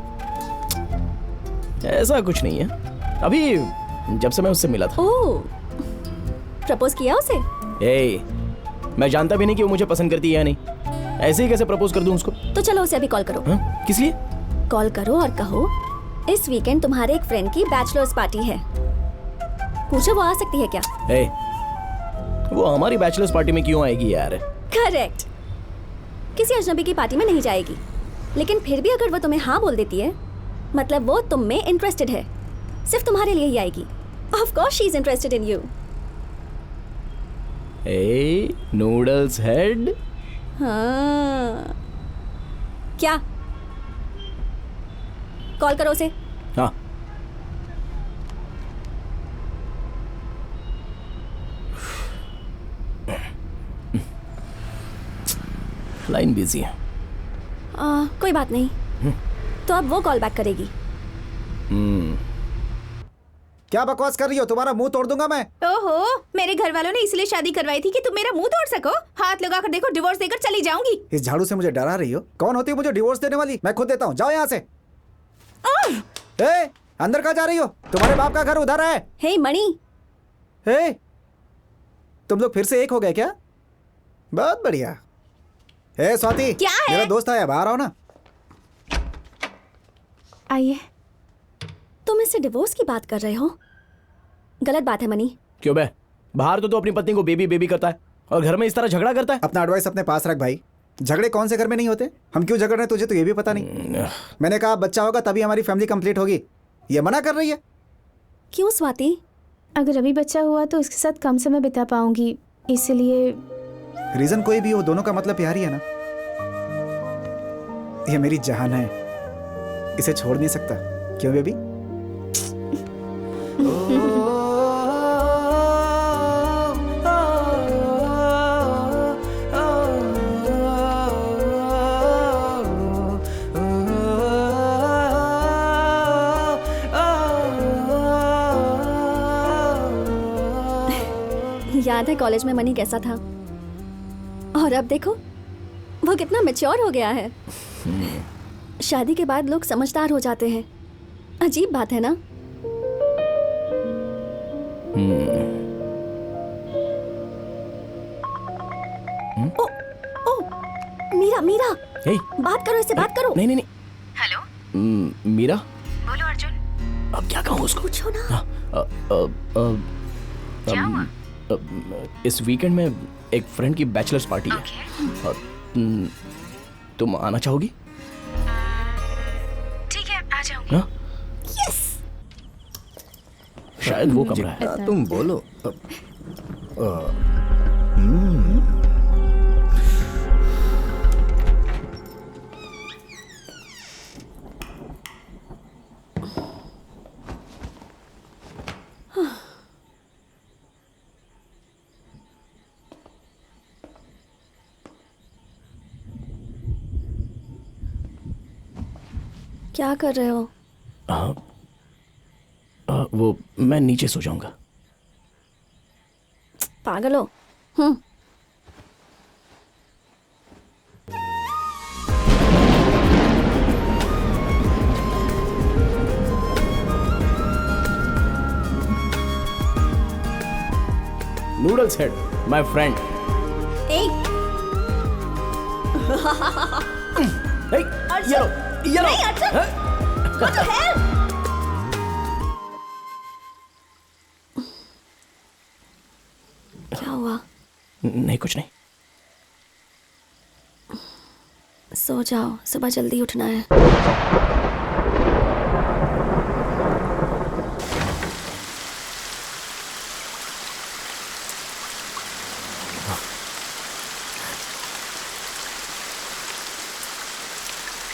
ऐसा कुछ नहीं है, अभी जब से मैं उससे मिला था। ओह, प्रपोज किया उसे? ए, मैं जानता भी नहीं कि वो मुझे पसंद करती है या नहीं, ऐसे ही कैसे प्रपोज कर दूं उसको? तो चलो उसे अभी कॉल करो। हाँ? किस लिए? कॉल करो और कहो इस वीकेंड तुम्हारे एक फ्रेंड की बैचलर्स पार्टी है, पूछो वो आ सकती है क्या। ए, वो हमारी बैचलर्स पार्टी में क्यों आएगी यार? करेक्ट, किसी अजनबी की पार्टी में नहीं जाएगी, लेकिन फिर भी अगर वो तुम्हें हाँ बोल देती है मतलब वो तुम में इंटरेस्टेड है, सिर्फ तुम्हारे लिए ही आएगी। Of course she is interested in you. A, noodles head. हाँ, क्या? कॉल करो उसे। हाँ, लाइन बिजी है। कोई बात नहीं, तो अब वो कॉल बैक करेगी। क्या बकवास कर रही हो? तुम्हारा मुंह तोड़ दूंगा मैं। ओहो, मेरे घर वालों ने इसलिए शादी करवाई थी कि तुम मेरा मुंह तोड़ सको। हाथ लगाकर देखो, डिवोर्स देकर चली जाऊंगी। इस झाड़ू से मुझे डरा रही हो? कौन होती है मुझे डिवोर्स देने वाली? मैं खुद देता हूँ, जाओ यहाँ से। ए, अंदर कहाँ जा रही हो? तुम्हारे बाप का घर उधर है। हे मणि, ए, तुम लोग फिर से एक हो गए क्या? बहुत बढ़िया। ए स्वाति, क्या है? मेरा दोस्त आया, बाहर आओ ना। आइए। तुम इससे डिवोर्स की बात कर रहे हो? गलत बात है मणि। क्यों बे? बाहर तो अपनी पत्नी को बेबी बेबी करता है और घर में इस तरह झगड़ा करता है। अपना एडवाइस अपने पास रख भाई। झगड़े कौन से घर में नहीं होते? हम क्यों झगड़ रहे हैं तुझे तो ये भी पता नहीं। मैंने कहा बच्चा होगा तभी हमारी फैमिली कंप्लीट होगी, ये मना कर रही है। क्यों स्वाति? अगर अभी बच्चा हुआ तो उसके साथ कम समय बिता पाऊंगी, इसलिए। रीजन कोई भी हो, दोनों का मतलब प्यार ही है ना। ये मेरी जान है, इसे छोड़ नहीं सकता। क्यों बेबी? याद है कॉलेज में मनी कैसा था, और अब देखो वो कितना मैच्योर हो गया है। शादी के बाद लोग समझदार हो जाते हैं, अजीब बात है ना। ओ, ओ, मीरा मीरा, हे, बात करो, इससे बात करो। नहीं नहीं नहीं। हेलो, मीरा, बोलो अर्जुन। अब क्या कहूँ उसको? पूछो ना। क्या हुआ? इस वीकेंड में एक फ्रेंड की बैचलर्स पार्टी है और तुम आना चाहोगी? ठीक है, आ जाऊंगी। हाँ? शायद वो कमरा है। तुम बोलो। क्या कर रहे हो? वो मैं नीचे सो जाऊंगा। पागल हो? Noodles head, my friend. ये लो, ये लो। क्या हुआ? नहीं, कुछ नहीं। सो जाओ, सुबह जल्दी उठना है।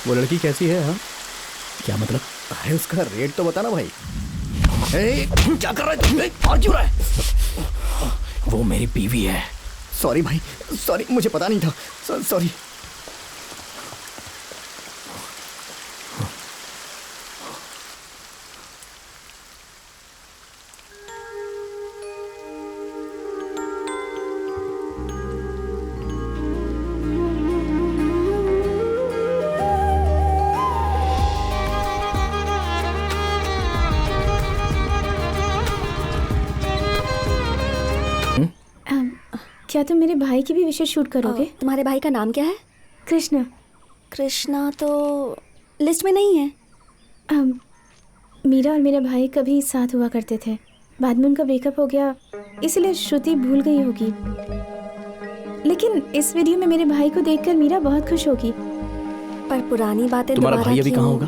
वो लड़की कैसी है? हाँ, क्या मतलब? अरे उसका रेट तो बताना भाई। क्या कर रहा है तुम? और क्यों रहा है? वो मेरी बीवी है। सॉरी भाई, सॉरी, मुझे पता नहीं था। सॉरी। क्या तुम मेरे भाई की भी विशेष शूट करोगे? तुम्हारे भाई का नाम क्या है? कृष्णा। कृष्णा तो लिस्ट में नहीं है। मीरा और मेरा भाई कभी साथ हुआ करते थे, बाद में उनका ब्रेकअप हो गया, इसलिए श्रुति भूल गई होगी। लेकिन इस वीडियो में मेरे भाई को देखकर मीरा बहुत खुश होगी। पर पुरानी बातें तुम्हारा दोबारा भाई अभी क्यों? कहाँ होगा?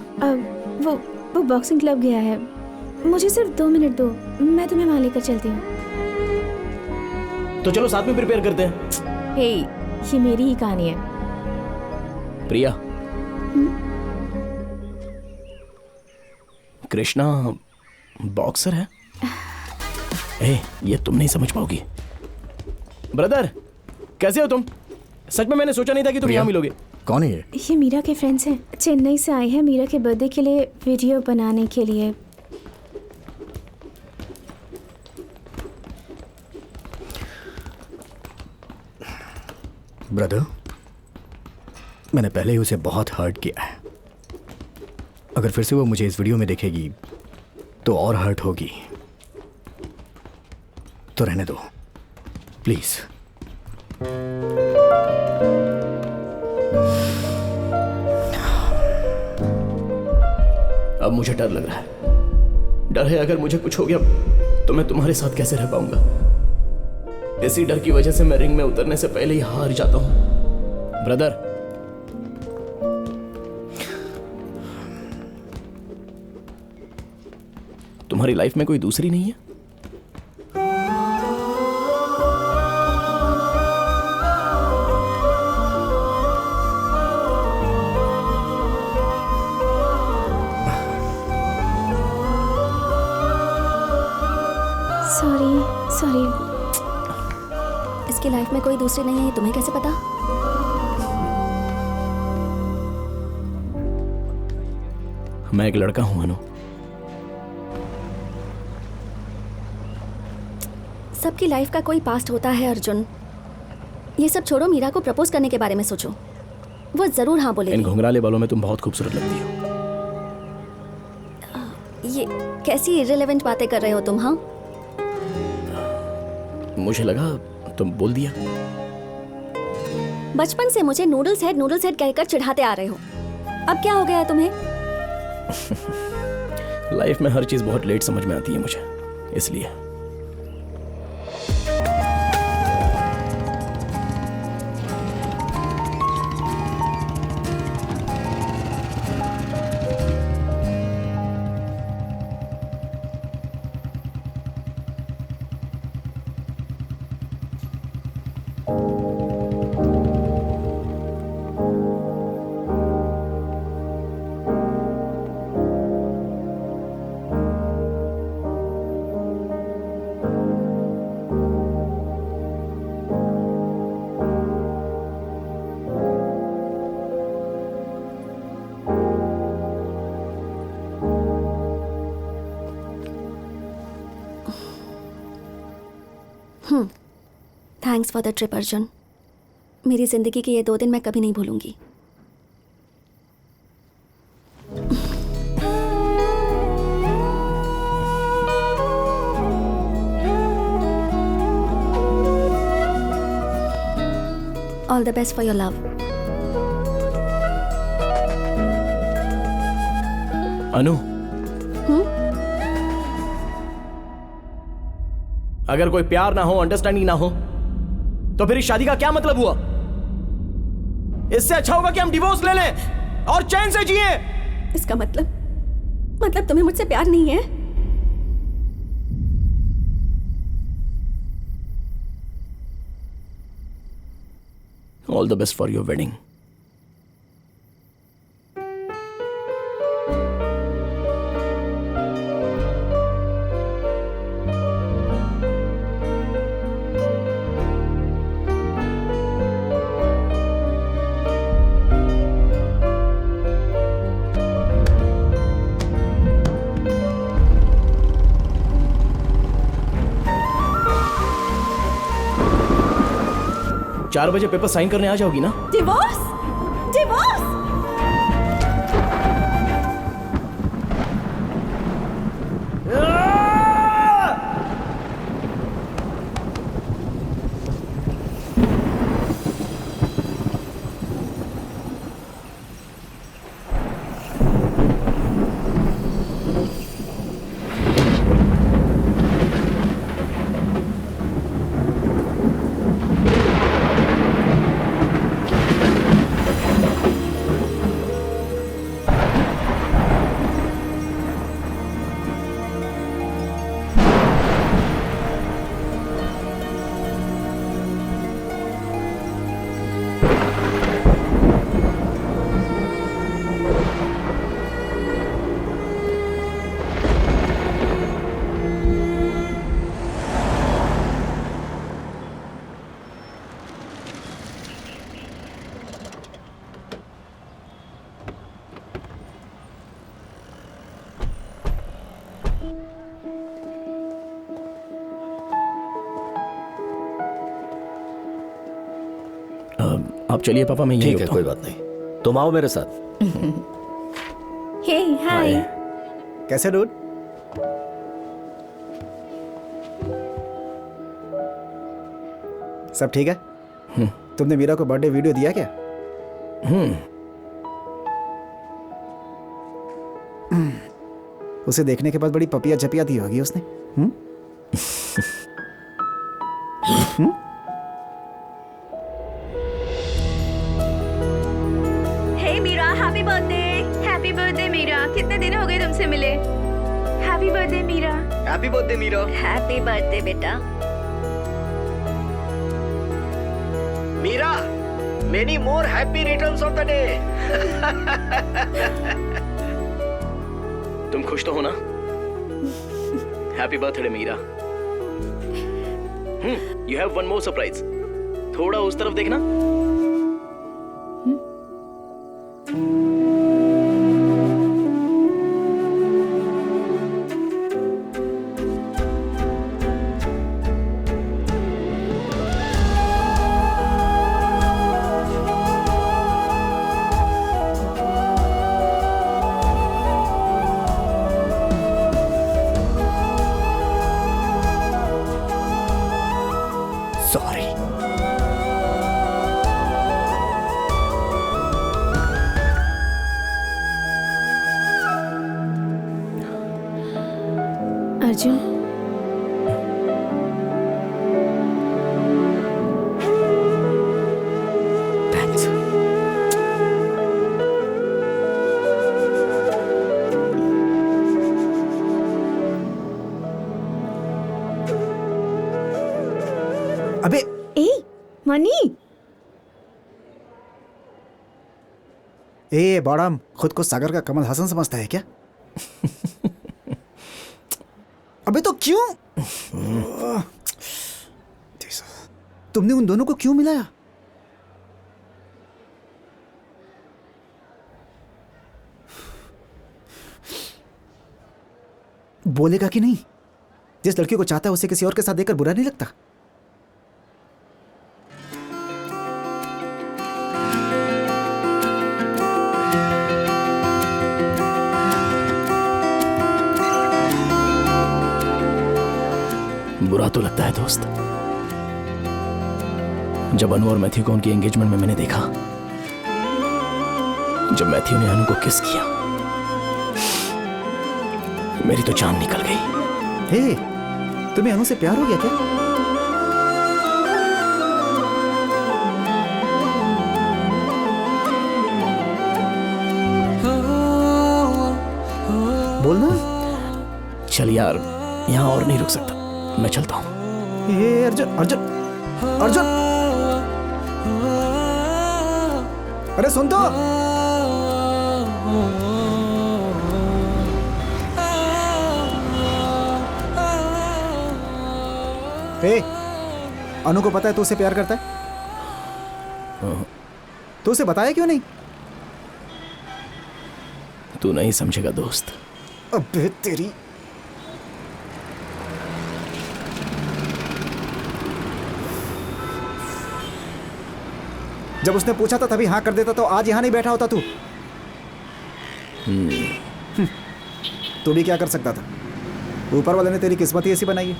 वो बॉक्सिंग क्लब गया है। मुझे सिर्फ 2 मिनट दो, मैं तुम्हें वहाँ लेकर चलती हूँ। तो चलो साथ में प्रिपेयर करते हैं। हे, ये मेरी ही कहानी है। प्रिया, कृष्णा बॉक्सर है? ये तुम नहीं समझ पाओगी। ब्रदर, कैसे हो तुम? सच में मैंने सोचा नहीं था कि तुम यहाँ मिलोगे। कौन है ये? ये मीरा के फ्रेंड्स हैं, चेन्नई से आए हैं मीरा के बर्थडे के लिए वीडियो बनाने के लिए। ब्रदर, मैंने पहले ही उसे बहुत हर्ट किया है। अगर फिर से वो मुझे इस वीडियो में देखेगी तो और हर्ट होगी। तो रहने दो प्लीज। अब मुझे डर लग रहा है। डर है अगर मुझे कुछ हो गया तो मैं तुम्हारे साथ कैसे रह पाऊंगा। इसी डर की वजह से मैं रिंग में उतरने से पहले ही हार जाता हूं। ब्रदर, तुम्हारी लाइफ में कोई दूसरी नहीं है? सॉरी। इसकी लाइफ में कोई दूसरी नहीं है, ये तुम्हें कैसे पता? मैं एक लड़का हूं अनु। सबकी लाइफ का कोई पास्ट होता है अर्जुन। ये सब छोड़ो, मीरा को प्रपोज करने के बारे में सोचो। वो जरूर हाँ बोलेगी। इन घुंघराले बालों में तुम बहुत खूबसूरत लगती हो। ये कैसी इररिलेवेंट बातें कर रहे हो तुम? हाँ, मुझे लगा तुम बोल दिया। बचपन से मुझे नूडल्स हेड कहकर चिढ़ाते आ रहे हो। अब क्या हो गया तुम्हें? लाइफ में हर चीज बहुत लेट समझ में आती है मुझे, इसलिए। Thanks for the trip Arjun. मेरी जिंदगी के ये 2 दिन मैं कभी नहीं भूलूंगी। All the best for your love. Anu, अगर कोई प्यार ना हो, अंडरस्टैंडिंग ना हो, तो फिर इस शादी का क्या मतलब हुआ? इससे अच्छा होगा कि हम डिवोर्स ले लें और चैन से जिए। इसका मतलब तुम्हें मुझसे प्यार नहीं है? All the best for your wedding. चार बजे पेपर साइन करने आ जाओगी ना? डिवोर्स? आप चलिए पापा, मैं यहीं ठीक है, रुकता कोई हूँ। बात नहीं, तुम आओ मेरे साथ। हे हाय। कैसे डूड? सब ठीक है? तुमने मीरा को बर्थडे वीडियो दिया क्या? उसे देखने के बाद बड़ी पपिया झपिया दी होगी उसने। Hey Meera, happy birthday Meera. कितने दिन हो गए तुमसे मिले। Happy birthday Meera. Happy birthday Meera. Happy birthday बेटा। Meera, many more happy returns of the day. तुम खुश तो हो ना? Happy birthday Meera. You have one more surprise. थोड़ा उस तरफ देखना। सॉरी। अर्जुन, थैंक्स। अबे ए मनी, ए बॉडम, खुद को सागर का कमल हसन समझता है क्या? अबे तो क्यों? तुमने उन दोनों को क्यों मिलाया? बोलेगा कि नहीं? जिस लड़की को चाहता है उसे किसी और के साथ देखकर बुरा नहीं लगता? बुरा तो लगता है दोस्त। जब अनु और मैथ्यू को उनकी एंगेजमेंट में मैंने देखा, जब मैथ्यू ने अनु को किस किया, मेरी तो जान निकल गई। हे, तुम्हें अनु से प्यार हो गया क्या? बोलना। चल यार, यहां और नहीं रुक सकता, मैं चलता हूं। ये अर्जुन, अर्जुन, अर्जुन, अरे सुन तो। हे, अनु को पता है तू उसे प्यार करता है? तो उसे बताया क्यों नहीं? तू नहीं समझेगा दोस्त। अबे तेरी। जब उसने पूछा था तभी हाँ कर देता तो आज यहां नहीं बैठा होता तू। तू भी क्या कर सकता था? ऊपर वाले ने तेरी किस्मत ही ऐसी बनाई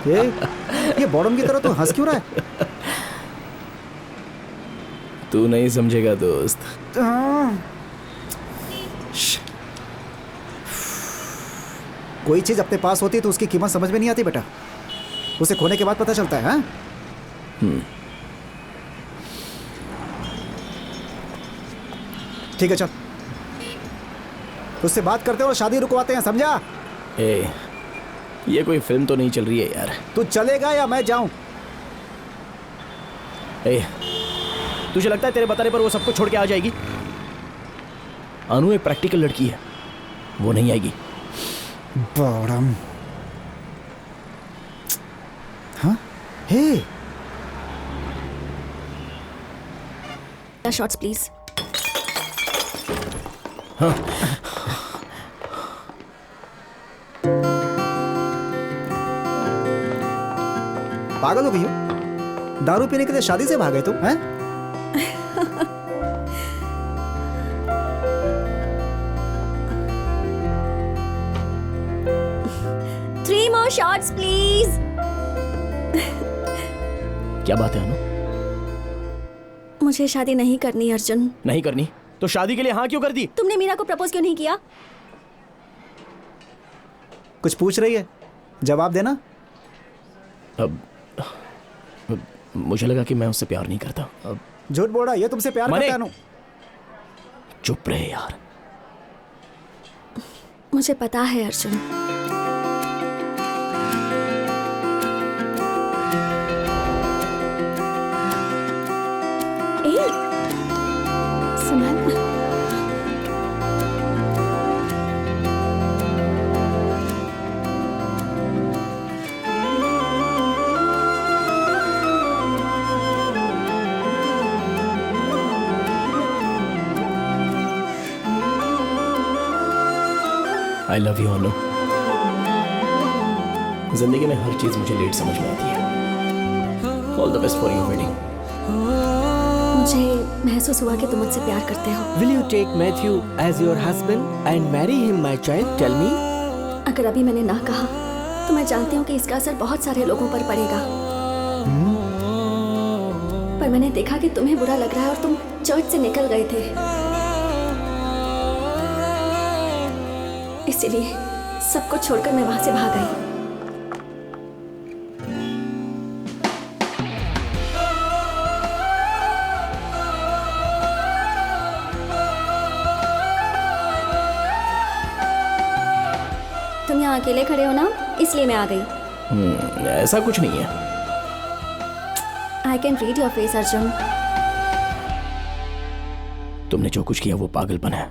है। ये बॉडम की तरह तू हंस क्यों रहा है? तू नहीं समझेगा दोस्त। कोई चीज अपने पास होती है तो उसकी कीमत समझ में नहीं आती बेटा, उसे खोने के बाद पता चलता है। हाँ? ठीक है, चल उससे बात करते हैं और शादी रुकवाते हैं, समझा? ए, ये कोई फिल्म तो नहीं चल रही है यार। तू चलेगा या मैं जाऊं? ए, तुझे लगता है तेरे बताने पर वो सब कुछ छोड़ के आ जाएगी? अनु एक प्रैक्टिकल लड़की है, वो नहीं आएगी। बॉडम। हाँ? हे, शॉट्स प्लीज। पागल हो गई हो? दारू पीने के लिए शादी से भागे तुम, हैं? Three more shots, please. क्या बात है अनु? मुझे शादी नहीं करनी अर्जुन। नहीं करनी तो शादी के लिए हाँ क्यों कर दी? तुमने मीरा को प्रपोज क्यों नहीं किया? कुछ पूछ रही है, जवाब देना। अब मुझे लगा कि मैं उससे प्यार नहीं करता। अब झूठ बोल रहा, ये तुमसे प्यार मने- करता है अनु। चुप रहे यार। मुझे पता है अर्जुन। ए, संभाल। आई लव यू अनु। जिंदगी में हर चीज मुझे लेट समझ में आती है। All the best for your wedding. मुझे महसूस हुआ कि तुम मुझसे प्यार करते हो। Will you take Matthew as your husband and marry him, my child? Tell me. अगर अभी मैंने ना कहा तो मैं जानती हूँ कि इसका असर बहुत सारे लोगों पर पड़ेगा। पर मैंने देखा कि तुम्हें बुरा लग रहा है और तुम चर्च से निकल गए थे, इसीलिए सब कुछ छोड़कर मैं वहां से भाग गई। तुम यहाँ अकेले खड़े हो ना, इसलिए मैं आ गई। ऐसा कुछ नहीं है। I can read your face Arjun. तुमने जो कुछ किया वो पागलपन है।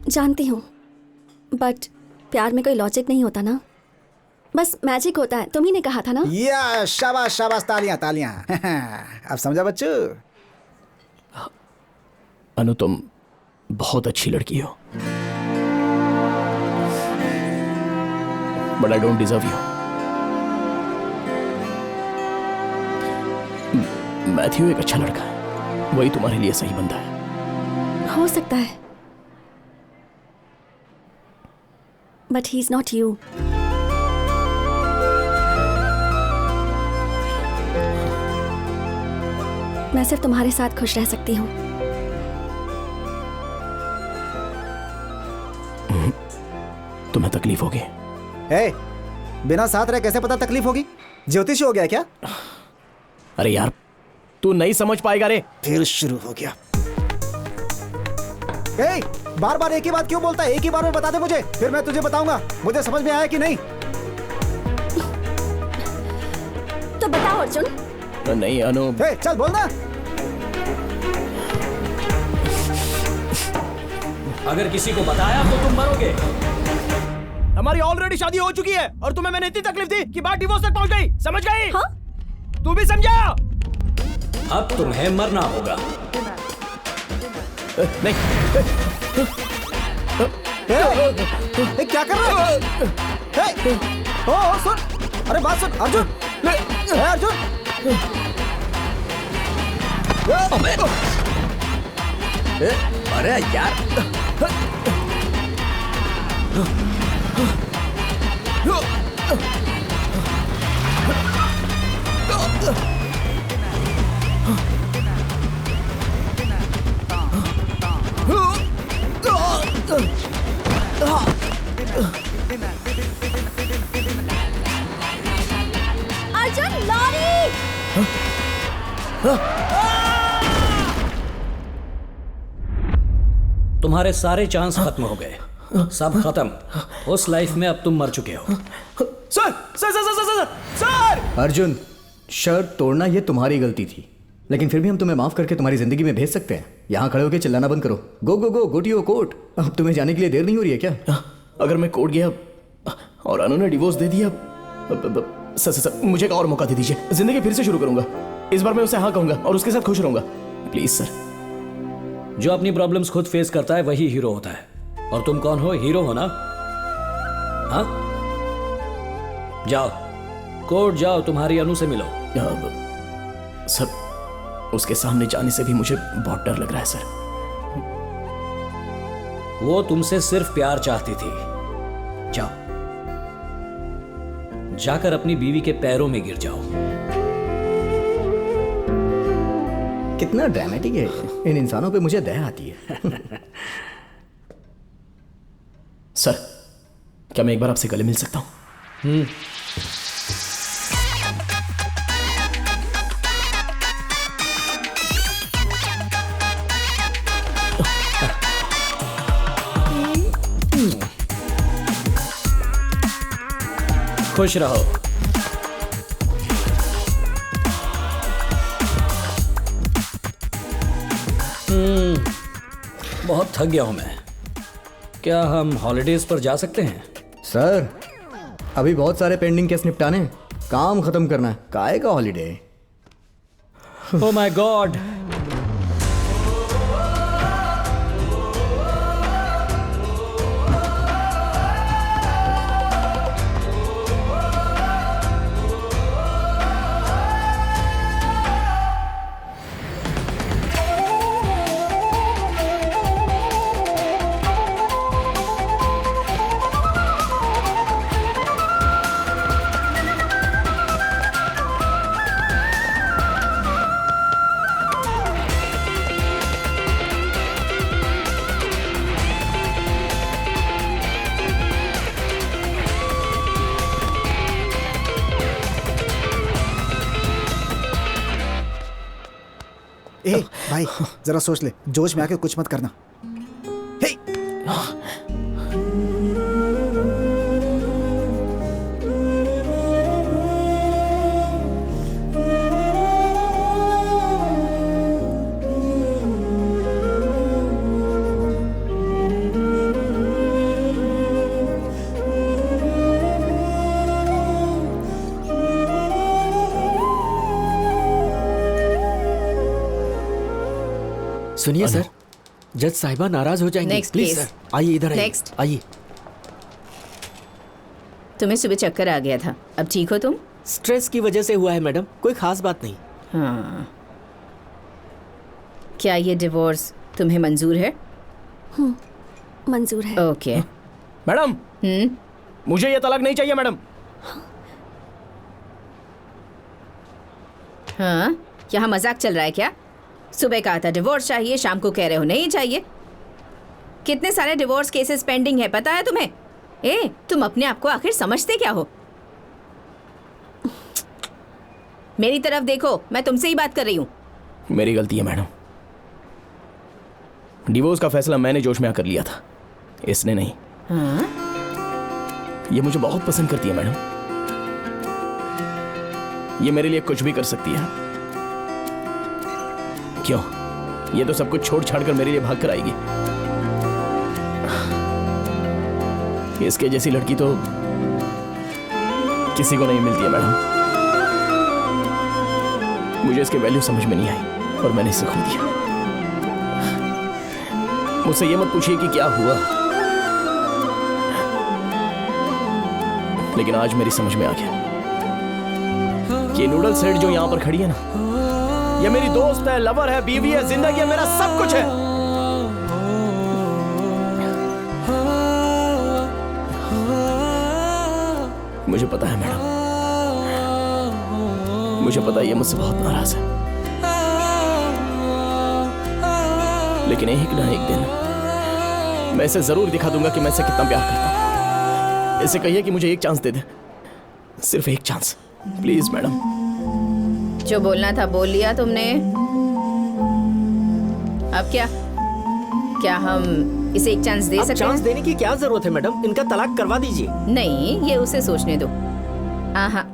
जानती हूँ, बट प्यार में कोई लॉजिक नहीं होता ना, बस मैजिक होता है। तुम ही ने कहा था ना। या शाबाश शाबाश, तालियां तालियां। अब समझा बच्चू? अनु तुम बहुत अच्छी लड़की हो, but I don't deserve you. Matthew एक अच्छा लड़का है, वही तुम्हारे लिए सही बंदा है। हो सकता है, but he is not you. मैं सिर्फ तुम्हारे साथ खुश रह सकती हूँ। तुम्हें तकलीफ होगी? ए, बिना साथ रहे कैसे पता तकलीफ होगी? ज्योतिष हो गया क्या? अरे यार तू नहीं समझ पाएगा रे। फिर शुरू हो गया। ए, बार बार एक ही बात क्यों बोलता है? एक ही बार में बता दे मुझे, फिर मैं तुझे बताऊंगा मुझे समझ में आया कि नहीं। तो बताओ अर्जुन। नहीं अनु। ए, चल बोलना। अगर किसी को बताया तो तुम मरोगे। हमारी ऑलरेडी शादी हो चुकी है और तुम्हें मैंने इतनी तकलीफ दी कि बात डिवोर्स तक पहुंच गई। समझ गई? हाँ? तू भी समझा? अब तुम्हें मरना होगा। नहीं। क्या कर रहा है? ओ सुन, अरे बात सुन अर्जुन। अर्जुन अरे यार अर्जुन लॉरी! तुम्हारे सारे चांस खत्म हो गए, सब खत्म। उस लाइफ में अब तुम मर चुके हो। Sir sir sir sir sir sir Arjun, शर्त तोड़ना ये तुम्हारी गलती थी, लेकिन फिर भी हम तुम्हें माफ करके तुम्हारी जिंदगी में भेज सकते हैं। यहाँ खड़े होकर चिल्लाना बंद करो। गो गो गो गो टू योर कोर्ट। अब तुम्हें जाने के लिए देर नहीं हो रही है क्या? अगर मैं कोर्ट गया और अनु ने डिवोर्स दे दिया, सर सर सर मुझे एक और मौका दे दीजिए, जिंदगी फिर से शुरू करूंगा। इस बार मैं उसे हाँ कहूंगा और उसके साथ खुश रहूंगा। Please sir. जो अपनी प्रॉब्लम्स खुद फेस करता है वही हीरो होता है। और तुम कौन हो? हीरो हो ना? हाँ, जाओ कोर्ट जाओ, तुम्हारी अनु से मिलो। सर, उसके सामने जाने से भी मुझे बहुत डर लग रहा है सर। वो तुमसे सिर्फ प्यार चाहती थी। जाओ, जाकर अपनी बीवी के पैरों में गिर जाओ। कितना ड्रामेटिक है। इन इंसानों पे मुझे दया आती है। सर, क्या मैं एक बार आपसे गले मिल सकता हूं? खुश रहो। बहुत थक गया हूं मैं। क्या हम हॉलिडेज पर जा सकते हैं? सर, अभी बहुत सारे पेंडिंग केस निपटाने हैं। काम खत्म करना है। काहे का हॉलीडे? Oh my god. ए भाई, जरा सोच ले, जोश में आके कुछ मत करना। हे! सुनिए सर, जज साहिबा नाराज हो जाएंगे। Next, please please. सर, आइए इधर आइए। Next. आइए। तुम्हें सुबह चक्कर आ गया था, अब ठीक हो तुम? स्ट्रेस की वजह से हुआ है मैडम, कोई खास बात नहीं। हाँ। क्या ये डिवोर्स तुम्हें मंजूर है? मंजूर है। ओके। मैडम, मुझे ये तलाक नहीं चाहिए मैडम। हाँ, यहाँ मजाक चल रहा है क्या? सुबह कहा था डिवोर्स चाहिए, शाम को कह रहे हो नहीं चाहिए। कितने सारे डिवोर्स केसेस पेंडिंग है पता है तुम्हें? ए, तुम अपने आप को आखिर समझते क्या हो? मेरी तरफ देखो, मैं तुमसे ही बात कर रही हूँ। मेरी गलती है मैडम। डिवोर्स का फैसला मैंने जोश में आकर लिया था, इसने नहीं। हाँ? ये मुझे बहुत पसंद करती है मैडम। ये मेरे लिए कुछ भी कर सकती है। क्यों? ये तो सब कुछ छोड़ छाड़ कर मेरे लिए भाग कर आएगी। इसके जैसी लड़की तो किसी को नहीं मिलती है मैडम। मुझे इसके वैल्यू समझ में नहीं आई और मैंने इसे खो दिया। मुझसे ये मत पूछिए कि क्या हुआ, लेकिन आज मेरी समझ में आ गया कि नूडल सेट जो यहां पर खड़ी है ना, ये मेरी दोस्त है, लवर है, बीवी है, जिंदगी है, मेरा सब कुछ है। मुझे पता है मैडम, मुझे पता है ये मुझसे बहुत नाराज है, लेकिन एक ना एक दिन मैं इसे जरूर दिखा दूंगा कि मैं इसे कितना प्यार करता हूं। इसे कहिए कि मुझे एक चांस दे दे, सिर्फ एक चांस, प्लीज मैडम। जो बोलना था बोल लिया तुमने। अब क्या? क्या हम इसे एक चांस दे सकते हैं? चांस देने की क्या जरूरत है मैडम, इनका तलाक करवा दीजिए। नहीं, ये उसे सोचने दो। आहा,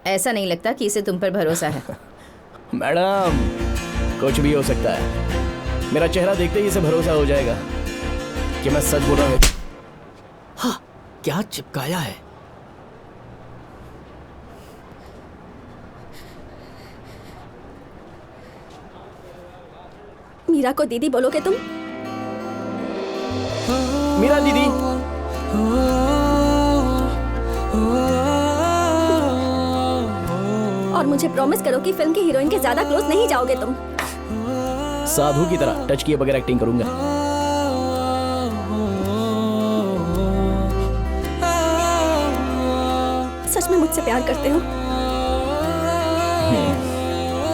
ऐसा नहीं लगता कि इसे तुम पर भरोसा है। मैडम, कुछ भी हो सकता है। मेरा चेहरा देखते ही इसे भरोसा हो जाएगा कि मैं सच बोल रहा हूँ। हाँ, क्या चिपकाया है? मीरा को दीदी बोलोगे तुम? मीरा दीदी। और मुझे प्रॉमिस करो कि फिल्म की हीरोइन के ज्यादा क्लोज नहीं जाओगे तुम। साधु की तरह टच किए बगैर एक्टिंग करूंगा। सच में मुझसे प्यार करते हो?